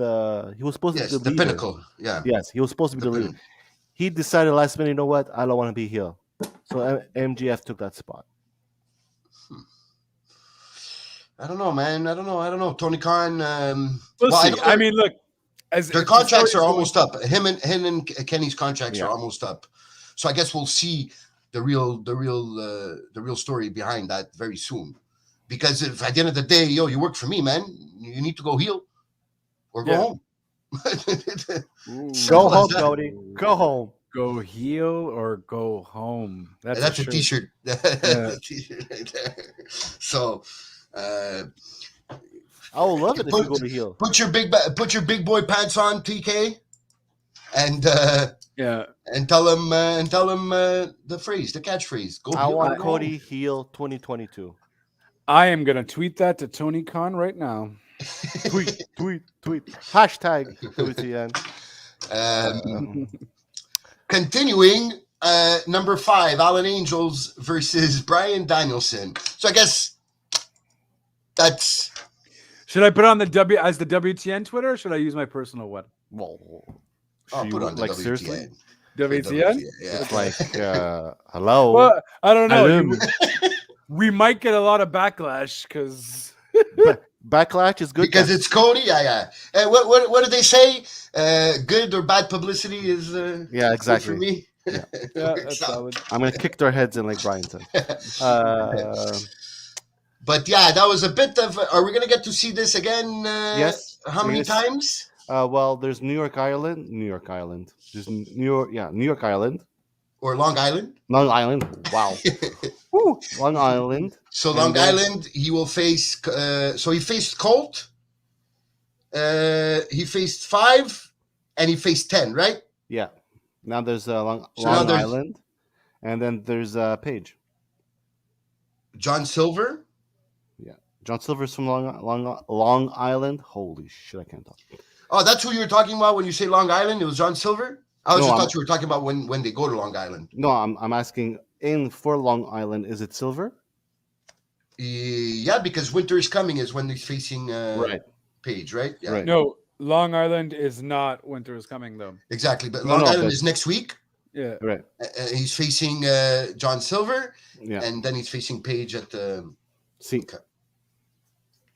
He was supposed to be the Pinnacle. Yeah. Yes, he was supposed to be the leader. He decided last minute, you know what? I don't want to be heel. So MGF took that spot. I don't know, man. I don't know. Tony Khan. We'll see. I mean, look, their contracts are almost up. Him and Kenny's contracts are almost up. So I guess we'll see the real story behind that very soon. Because if at the end of the day, you work for me, man, you need to go heel or go home. Go home, Cody. Go home. Go heel or go home. That's a t-shirt. A t-shirt right there. So I would love it if you go to heel. Put your big boy pants on, TK, and and tell him the catchphrase. Go. I want Cody heel 2022. I am gonna tweet that to Tony Khan right now. tweet. Hashtag WTN. Continuing, number 5, Alan Angels versus Bryan Danielson. So I guess That's Should I put on the WTN Twitter, or should I use my personal one? Well, I'll should put you, on the like WTN. seriously? WTN? Yeah. It's like hello. Well, I don't know. Alum. We might get a lot of backlash because Backlash is good Because then. it's Cody. Yeah. What did they say? Good or bad publicity is Yeah, good exactly. for me. Yeah. that's valid. I'm gonna kick their heads in like Brian said. But yeah, that was a bit of. Are we gonna get to see this again? Yes. How many Yes. times? Well, there's New York Island. There's New York Island. Or Long Island? Long Island. Wow. Woo. Long Island. So And Long then- Island, he will face. So he faced Colt. He faced 5, and he faced 10. Right? Yeah. Now there's Long now there's- Island, and then there's Page. John Silver. John Silver's from Long Island. Holy shit, I can't talk. Oh, that's who you were talking about when you say Long Island. It was John Silver. I No, thought you were talking about when they go to Long Island. No, I'm asking for Long Island. Is it Silver? Yeah, because Winter is Coming is when he's facing Right. Page, right? Yeah, Right. No, Long Island is not Winter is Coming though. exactly. But No, Long no, Island but- is next week. Yeah. Right. He's facing John Silver, Yeah. and then he's facing Page at the. See.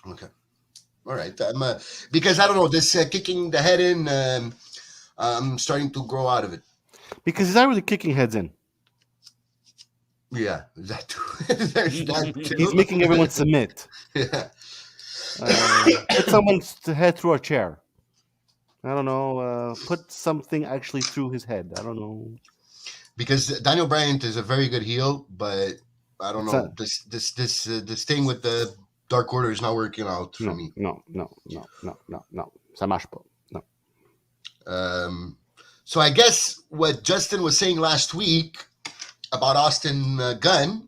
Okay. All right. Because I don't know, this kicking the head in, I'm starting to grow out of it. Because he's not really kicking heads in. Yeah, that too. There's that too. He's making everyone submit. Yeah. Put someone's head through a chair. I don't know. Put something actually through his head. I don't know. Because Daniel Bryan is a very good heel, but I don't know, It's this thing with the Dark Order is not working out for me. No. Ça marche pas. No. So I guess what Justin was saying last week about Austin Gunn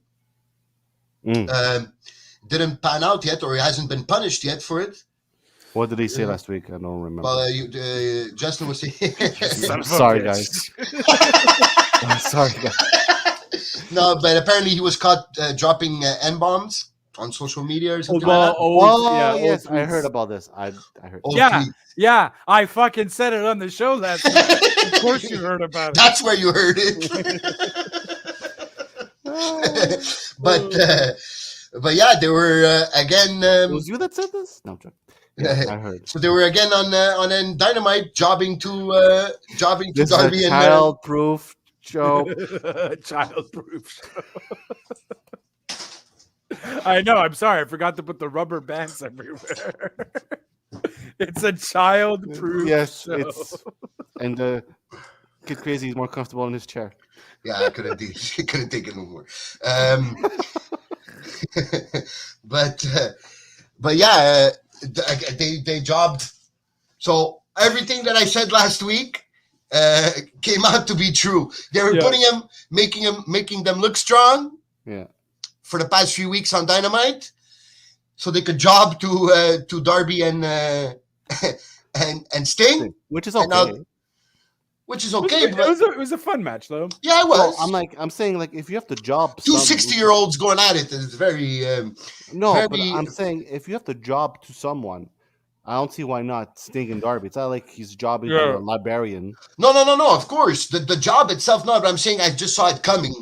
didn't pan out yet, or he hasn't been punished yet for it. What did he say last week? I don't remember. Well, Justin was saying. I'm sorry, guys. I'm sorry, guys. No, but apparently he was caught dropping N-bombs on social media or something like that. Oh, yes, I heard about this. I heard. Old Yeah. tweets. Yeah, I fucking said it on the show last week. Of course you heard about it. That's where you heard it. But yeah, they were again. It was you that said this? No, I'm joking. Yeah, I heard. So they were again on Dynamite, jobbing to This Darby is a and child-proof show. Child-proof show. I know. I'm sorry. I forgot to put the rubber bands everywhere. It's a child-proof Yes, show. it's and Kid Crazy is more comfortable in his chair. yeah, I couldn't take it no more. But yeah, they jobbed. So everything that I said last week came out to be true. They were putting him, making them look strong. Yeah. For the past few weeks on Dynamite, so they could job to Darby and Sting, Which is And now- okay. which is okay. It But was a fun match, though. yeah, it Well, was. I'm saying like if you have to job Two some- 60-year-olds going at it is very. No, but very- I'm saying if you have to job to someone, I don't see why not Sting and Darby. It's not like he's jobbing to a librarian. No. Of course, the job itself, not. But I'm saying I just saw it coming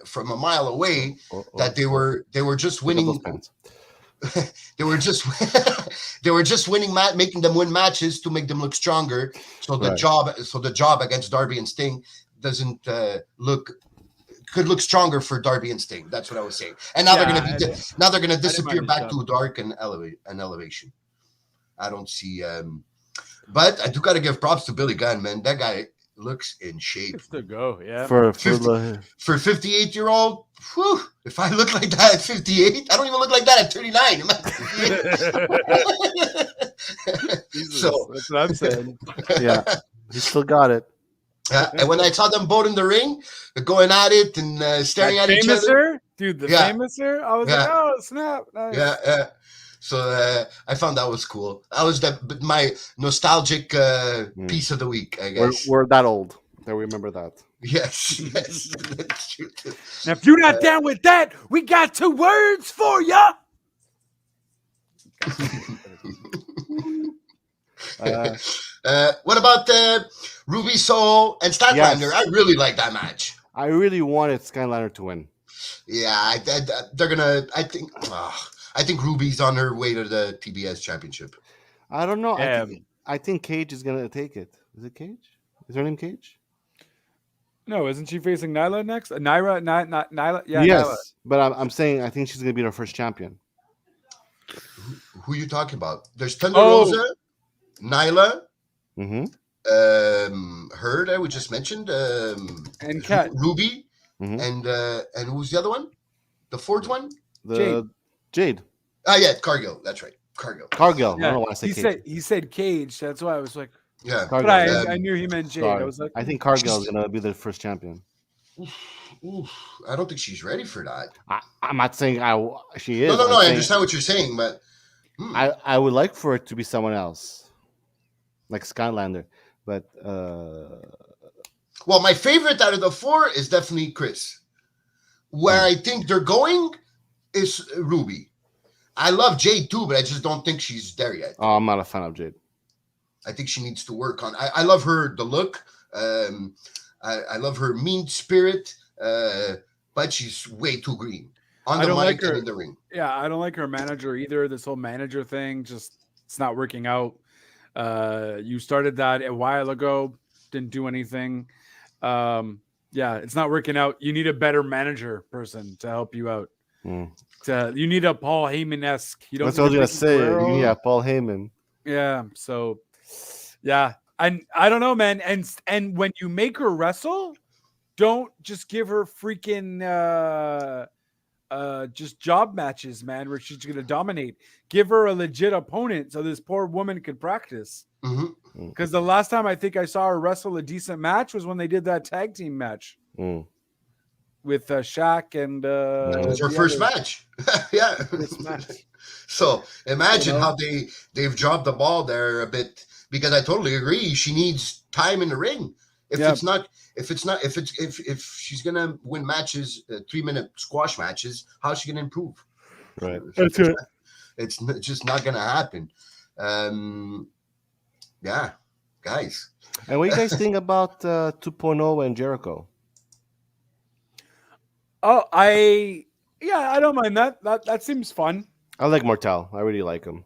from a mile away. That they were just Pick up those winning. pants. They were just winning, making them win matches to make them look stronger. So the Right. job against Darby and Sting doesn't could look stronger for Darby and Sting. That's what I was saying. And now they're gonna disappear mind back the to dark and elevation. I don't see. But I do got to give props to Billy Gunn, man. That guy looks in shape. It's to go, yeah. For 50 the For a 58-year-old, whew, if I look like that at 58, I don't even look like that at 39. Am I 58? Jesus, So- that's what I'm saying. yeah, he still got it. And when I saw them both in the ring, going at it and staring That at each other. Famouser? Dude, the Yeah. Famouser? I was Yeah. like, oh, snap. Nice. Yeah. So I found that was cool. That was my nostalgic piece of the week, I guess. We're that old that we remember that. Yes. That's true. Now, if you're not down with that, we got 2 words for ya. What about Ruby Soul and Statlander? Yes. I really like that match. I really wanted Skyliner to win. Yeah, they're gonna. I think Ruby's on her way to the TBS championship. I don't know. Yeah. I think Cage is gonna take it. Is it Cage? Is her name Cage? No, isn't she facing Nyla next? Nyla, not Nyla. Yeah, yes, Nyla. but I'm saying I think she's gonna be the first champion. Who are you talking about? There's Thunder Oh. Rosa, Nyla, Mm-hmm. Herd. I was just mentioned, And Kat. Ruby, Mm-hmm. and who's the other one? The fourth one? Jade. Ah, yeah, Cargill. That's right, Cargill. Cargill. I Yeah, don't know why I say Cage. he said Cage. That's why I was like, Yeah, Cargill. but I knew he meant Jade. Sorry. I was like, I think Cargill is gonna be the first champion. Oof, I don't think she's ready for that. I'm not saying she is. No. I'm I saying understand what you're saying, but I would like for it to be someone else, like Skylander. But well, my favorite out of the four is definitely Chris. Where I think they're going is Ruby. I love Jade too, but I just don't think she's there yet. oh, I'm not a fan of Jade. I think she needs to work on. I love her, the look. I love her mean spirit, but she's way too green on I the don't mic like her. and in the ring. yeah, I don't like her manager either. This whole manager thing, just it's not working out. You started that a while ago, didn't do anything. Yeah, it's not working out. You need a better manager person to help you out. You need a Paul Heyman-esque. You don't. That's what I was need a gonna Vicky say. Guerrero. Yeah, Paul Heyman. Yeah. So, yeah, and I don't know, man. And when you make her wrestle, don't just give her freaking just job matches, man, where she's gonna dominate. Give her a legit opponent so this poor woman could practice. Because the last time I think I saw her wrestle a decent match was when they did that tag team match with Shaq and It was her first match. Yeah. First match. So imagine how they've dropped the ball there a bit, because I totally agree. She needs time in the ring. If she's gonna win matches, 3-minute squash matches, how's she gonna improve? Right. That's it. It's just not gonna happen. Yeah, guys. And what do you guys think about 2.0 and Jericho? Oh, I don't mind that. That seems fun. I like Martel. I really like him.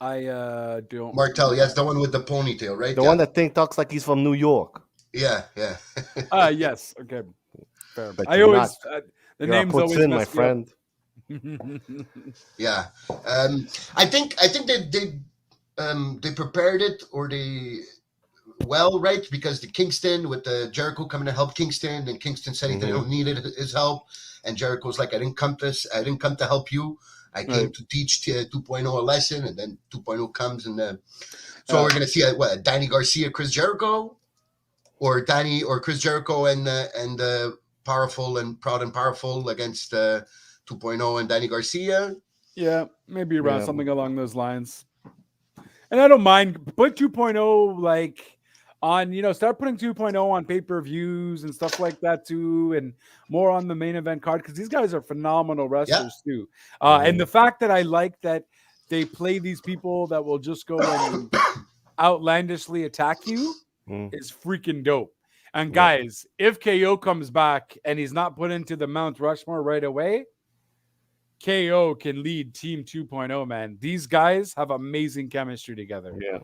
I don't. Martel, yes, the one with the ponytail, right? The one that talks like he's from New York. Yeah. Yes. Okay. Fair. But I you're always not. the You're name's a always Putin, my messed me up. friend. Yeah. I think they prepared it, or they right, because the Kingston with the Jericho coming to help Kingston, and Kingston said they don't need his help, and Jericho's like, I didn't come to help you. I came to teach 2.0 a lesson, and then 2.0 comes, and so we're gonna see Danny Garcia, Chris Jericho, or Chris Jericho and powerful and proud and powerful against 2.0 and Danny Garcia. Yeah, maybe around something along those lines. And I don't mind put 2.0 like on, start putting 2.0 on pay-per-views and stuff like that too, and more on the main event card, because these guys are phenomenal wrestlers too. And the fact that I like that they play these people that will just go and outlandishly attack you is freaking dope. And guys, if KO comes back and he's not put into the Mount Rushmore right away, KO can lead Team 2.0, man. These guys have amazing chemistry together. Yeah.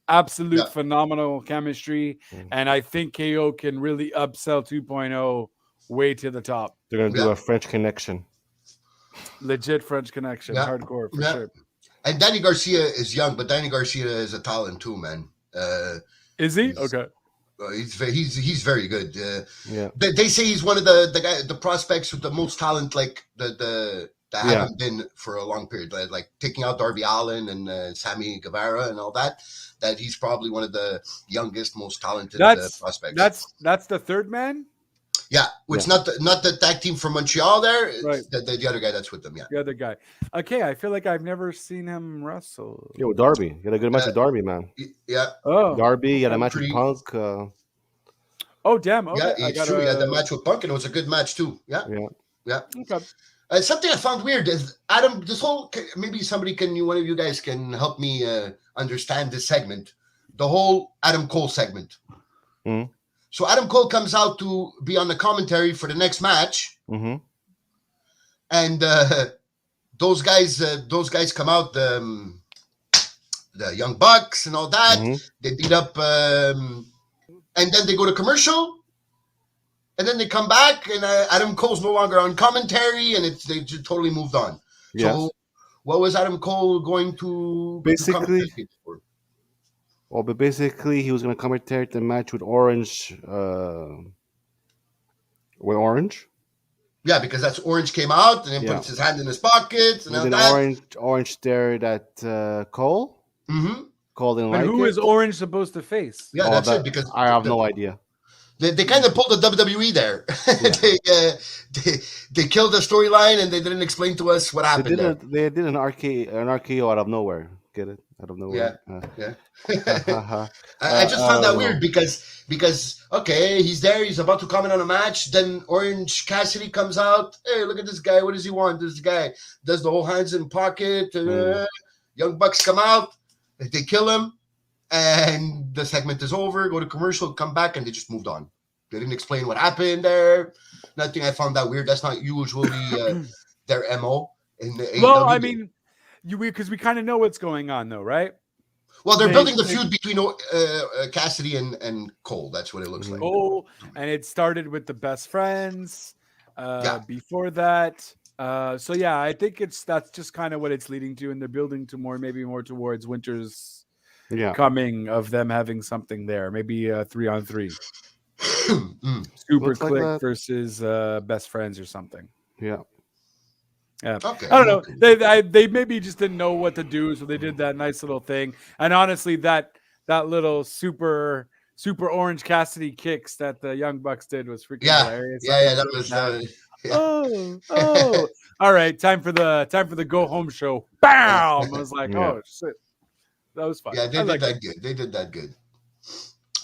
Absolute phenomenal chemistry. And I think KO can really upsell 2.0 way to the top. They're going to do a French connection. Legit French connection. Hardcore, for sure. And Danny Garcia is young, but Danny Garcia is a talent too, man. Is he? Okay. He's very good. Yeah. They say he's one of the prospects with the most talent, like that haven't been for a long period. Like taking out Darby Allin and Sammy Guevara and all that. That he's probably one of the youngest, most talented prospects. That's the third man. Yeah, it's not the tag team from Montreal there. Right. The other guy that's with them. Yeah, the other guy. Okay, I feel like I've never seen him wrestle. Yo, Darby, you had a good match with Darby, man. Yeah. Oh, Darby, you had a match with Punk. Oh, damn. Okay. Yeah, it's true. He had the match with Punk, and it was a good match too. Yeah. Okay. Something I found weird is Adam. This whole maybe somebody can one of you guys can help me understand this segment. The whole Adam Cole segment. Mhm. So Adam Cole comes out to be on the commentary for the next match, Mm-hmm. and those guys come out. The Young Bucks and all that. Mm-hmm. They beat up, and then they go to commercial. And then they come back, and Adam Cole's no longer on commentary, and they just totally moved on. Yes. So, what was Adam Cole going to Basically- commentate for? Well, but basically, he was going to commentate the match with Orange. With Orange. Yeah, because that's Orange came out and then Yeah. puts his hand in his pockets and all And then that. Orange stared at Cole. Mm-hmm. Cole didn't But like who it. is Orange supposed to face? Yeah, Oh, that's that- it. Because I have no idea. They kind of pulled the WWE there. they killed the storyline and they didn't explain to us what happened there. They did an RKO out of nowhere. Get it? Out of nowhere. Yeah. Uh, I just found that don't weird because okay, he's there, he's about to comment on a match, then Orange Cassidy comes out. Hey, look at this guy. What does he want? This guy does the whole hands in pocket. Young Bucks come out, they kill him, and the segment is over. Go to commercial, come back, and they just moved on. They didn't explain what happened there. Nothing. I found that weird. That's not usually their MO in the Well, AEW. I mean, because we kind of know what's going on, though, right? Well, they're they- building the they- feud between Cassidy and Cole. That's what it looks like. Oh, and it started with the best friends. Yeah. Before that, so yeah, I think that's just kind of what it's leading to, and they're building to maybe more towards Winter's yeah. coming of them having something there, maybe 3-on-3, Mm. super Looks like click that. versus best friends or something. Yeah. Yeah. Okay. I don't know. They maybe just didn't know what to do, so they did that nice little thing. And honestly, that little super Orange Cassidy kicks that the Young Bucks did was freaking Yeah. hilarious. Yeah, that was. Yeah. Oh. All right, time for the go home show. Bam! I was like, Yeah. oh shit, that was fun. Yeah, they I did liked that it. good. They did that good.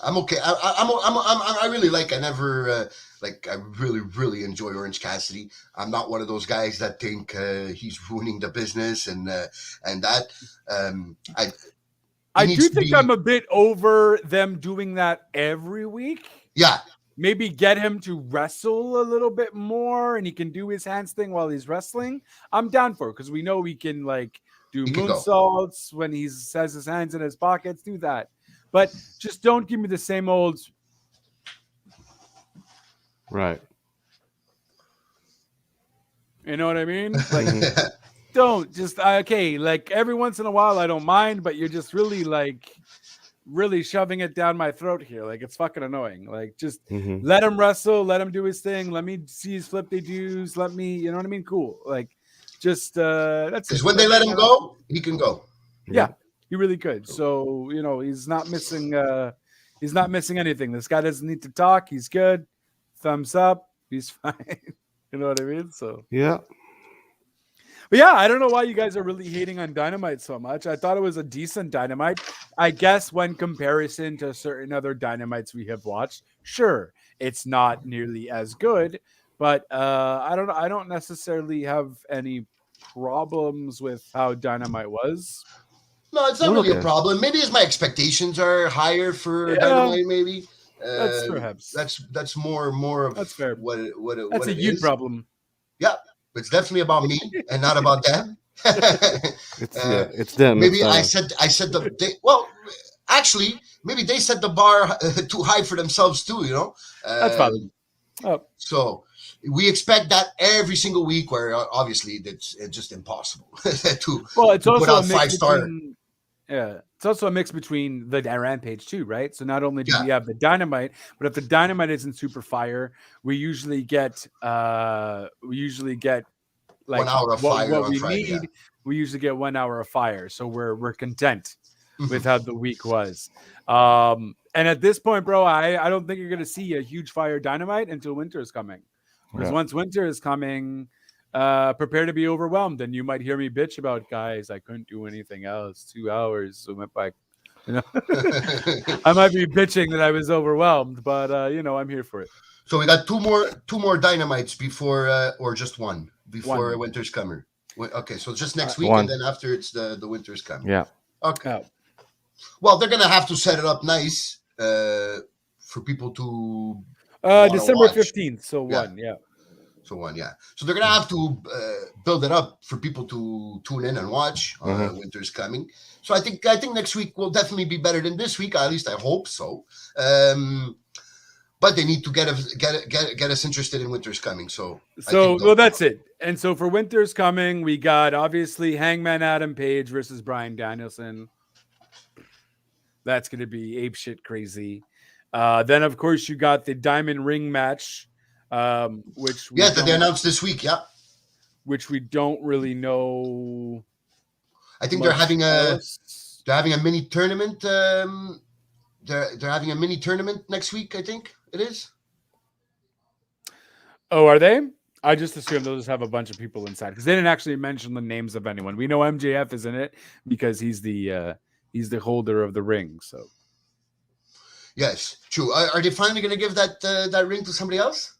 I'm okay. I really like. I never I really enjoy Orange Cassidy. I'm not one of those guys that think he's ruining the business and that. I needs do to think be- I'm a bit over them doing that every week. Yeah, Maybe get him to wrestle a little bit more, and he can do his hands thing while he's wrestling. I'm down for it because we know he can do He can go. moonsaults when he has his hands in his pockets. Do that, but just don't give me the same old. Right. You know what I mean? Like, don't just okay. Like every once in a while, I don't mind, but you're just really shoving it down my throat here. Like it's fucking annoying. Like just Mhm. let him wrestle, let him do his thing. Let me see his flip they do's. Let me, you know what I mean? Cool. Like just that's because it. when they let him go, he can go. Yeah, he really could. So he's not missing anything. This guy doesn't need to talk. He's good. Thumbs up. He's fine. You know what I mean? So Yeah. but yeah, I don't know why you guys are really hating on Dynamite so much. I thought it was a decent Dynamite. I guess when comparison to certain other Dynamites we have watched, sure, it's not nearly as good. But I don't know. I don't necessarily have any problems with how Dynamite was. No, it's not really a Okay. problem. Maybe it's my expectations are higher for Yeah. Dynamite. Maybe That's perhaps that's more of That's fair. what it That's what a it you is. problem. Yeah, it's definitely about me and not about them. It's them. Maybe It's, I said actually maybe they set the bar too high for themselves too. That's valid. Oh, So we expect that every single week, where obviously it's just impossible to. well, it's to put also a out mix 5-star. between. Yeah, it's also a mix between the Rampage too, right? So not only do Yeah. we have the Dynamite, but if the Dynamite isn't super fire, we usually get like 1 hour of fire what on we Friday, need. yeah. We usually get 1 hour of fire, so we're content Mhm. with how the week was. And at this point, bro, I don't think you're gonna see a huge fire Dynamite until winter is coming. Because Yeah. once winter is coming, prepare to be overwhelmed. And you might hear me bitch about, guys, I couldn't do anything else. 2 hours so went by. You know, I might be bitching that I was overwhelmed, but I'm here for it. So we got two more Dynamites before, or just one. before One. Winter's Coming? Okay, so just next week, One. and then after it's the Winter's Coming. Yeah. Okay. Oh. Well, they're gonna have to set it up nice for people to wanna December watch. 15th. So Yeah. one. Yeah. So one, yeah. So they're gonna have to build it up for people to tune in and watch. Winter's Coming. So I think next week will definitely be better than this week. At least I hope so. But they need to get us interested in Winter's Coming. So Well, that's it. And so for Winter's Coming, we got obviously Hangman Adam Page versus Bryan Danielson. That's going to be apeshit crazy. Then, of course, you got the Diamond Ring match, which that they announced this week. Yeah, which we don't really know. I think they're having a mini tournament. They're having a mini tournament next week. I think it is. Oh, are they? I just assumed they'll just have a bunch of people inside because they didn't actually mention the names of anyone. We know MJF is in it because he's the holder of the ring. So, yes, true. Are they finally going to give that ring to somebody else,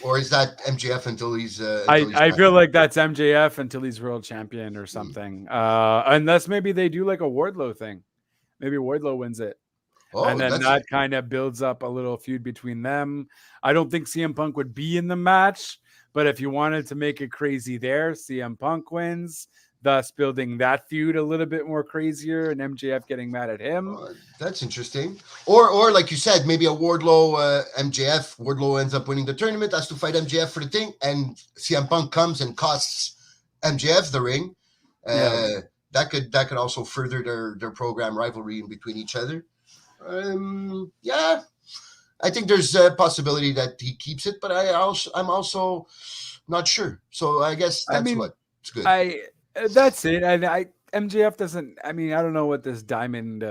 or is that MJF until he's? I feel like that's MJF until he's world champion or something. Unless maybe they do like a Wardlow thing. Maybe Wardlow wins it. And then that kind of builds up a little feud between them. I don't think CM Punk would be in the match, but if you wanted to make it crazy there, CM Punk wins, thus building that feud a little bit more crazier and MJF getting mad at him. That's interesting. Or like you said, maybe a Wardlow MJF. Wardlow ends up winning the tournament, has to fight MJF for the thing, and CM Punk comes and costs MJF the ring. That could also further their program rivalry in between each other. I think there's a possibility that he keeps it, but I'm also not sure. So I guess it's good. That's it. MJF doesn't. I mean, I don't know what this diamond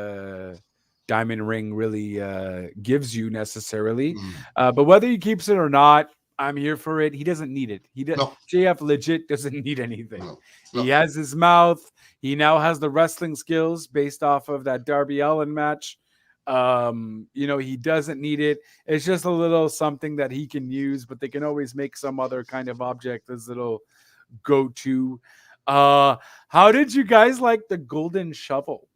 ring really gives you necessarily, but whether he keeps it or not, I'm here for it. He doesn't need it. JF legit doesn't need anything. No. He has his mouth. He now has the wrestling skills based off of that Darby Allin match. He doesn't need it. It's just a little something that he can use, but they can always make some other kind of object as little go-to. How did you guys like the golden shovel?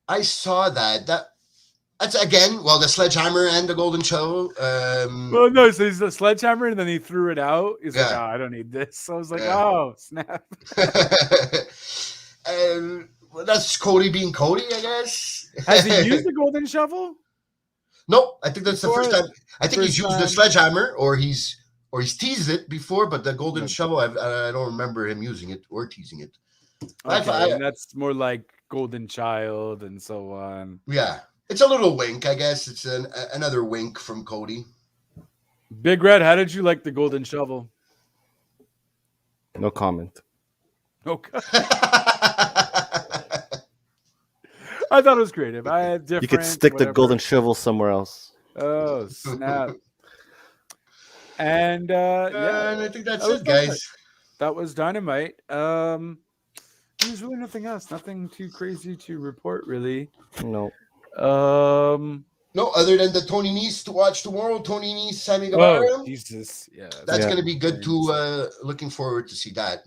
I saw that's again, the sledgehammer and the golden shovel. Well, no, so he's the sledgehammer and then he threw it out. He's like, I don't need this. So I was like, oh, snap. Well, that's Cody being Cody, I guess. Has he used the golden shovel? No, I think that's the first time. I think he's used the sledgehammer, or he's teased it before, but the golden shovel, I don't remember him using it or teasing it. Okay, and that's more like Golden Child and so on. Yeah, it's a little wink, I guess. It's another wink from Cody. Big Red, how did you like the golden shovel? No comment. Okay. I thought it was creative. You could stick the golden shovel somewhere else. Oh, snap. And and I think that's it, guys. That was Dynamite. There's really nothing else. Nothing too crazy to report, really. No. No, other than the Tony Nese to watch tomorrow. Tony Nese, Sammy Guevara. Oh, Jesus. Yeah. That's going to be good to looking forward to see that.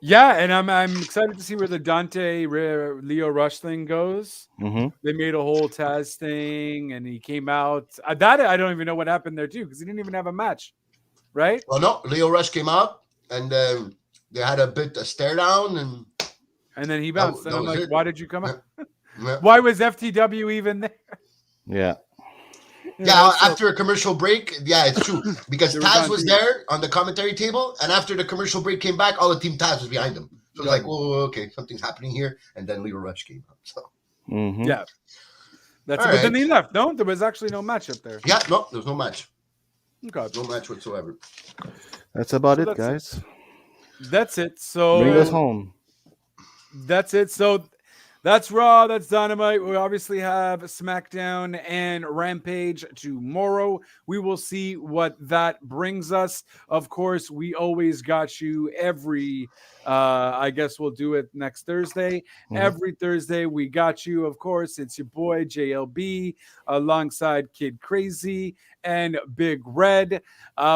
Yeah, and I'm excited to see where the Dante Leo Rush thing goes. Mm-hmm. They made a whole Taz thing, and he came out. I don't even know what happened there too, because he didn't even have a match, right? Well, no, Leo Rush came out, and they had a stare down, and then he bounced. And I'm like, why did you come out? Yeah. Why was FTW even there? Yeah. After a commercial break, it's true. Because Taz was there on the commentary table, and after the commercial break came back, all the Team Taz was behind him. So it's like, okay, something's happening here. And then Leo Rush came up. So yeah. That's it. But then he left. No, there was actually no match up there. Yeah, no, there was no match. Okay. No match whatsoever. That's about it, guys. That's it. So bring us home. That's it. So That's Raw. That's Dynamite. We obviously have SmackDown and Rampage tomorrow. We will see what that brings us. Of course, we always got you every. I guess we'll do it next Thursday. Mhm. Every Thursday, we got you. Of course, it's your boy JLB alongside Kid Crazy and Big Red.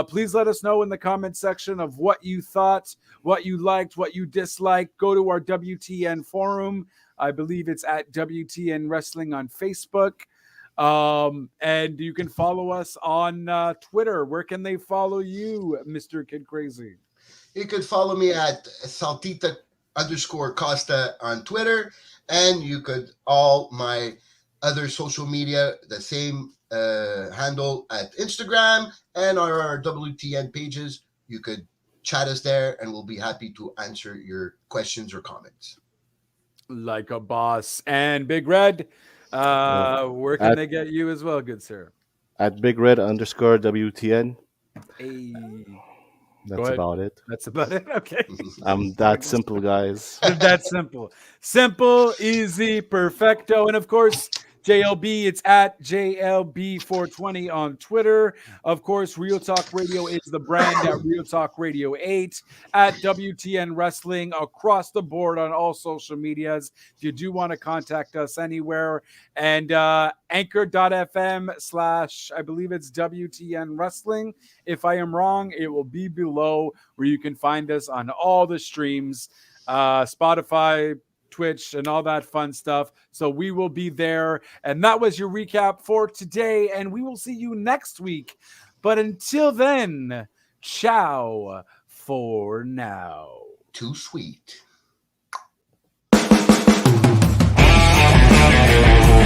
Please let us know in the comment section of what you thought, what you liked, what you disliked. Go to our WTN forum. I believe it's at WTN Wrestling on Facebook. And you can follow us on Twitter. Where can they follow you, Mr. Kid Crazy? You could follow me at Saltita_Costa on Twitter, and you could all my other social media, the same handle at Instagram and our WTN pages. You could chat us there, and we'll be happy to answer your questions or comments. Like a boss. And Big Red, where can they get you as well, good sir? At Big Red _WTN. Hey. That's about it. That's about it. Okay. I'm that simple, guys. That's simple. Simple, easy, perfecto. And of course, JLB, it's at JLB420 on Twitter. Of course, Real Talk Radio is the brand at Real Talk Radio 8, at WTN Wrestling across the board on all social medias. If you do want to contact us anywhere, and anchor.fm/ I believe it's WTN Wrestling. If I am wrong, it will be below where you can find us on all the streams, Spotify, Twitch, and all that fun stuff. So we will be there. And that was your recap for today. And we will see you next week. But until then, ciao for now. Too sweet.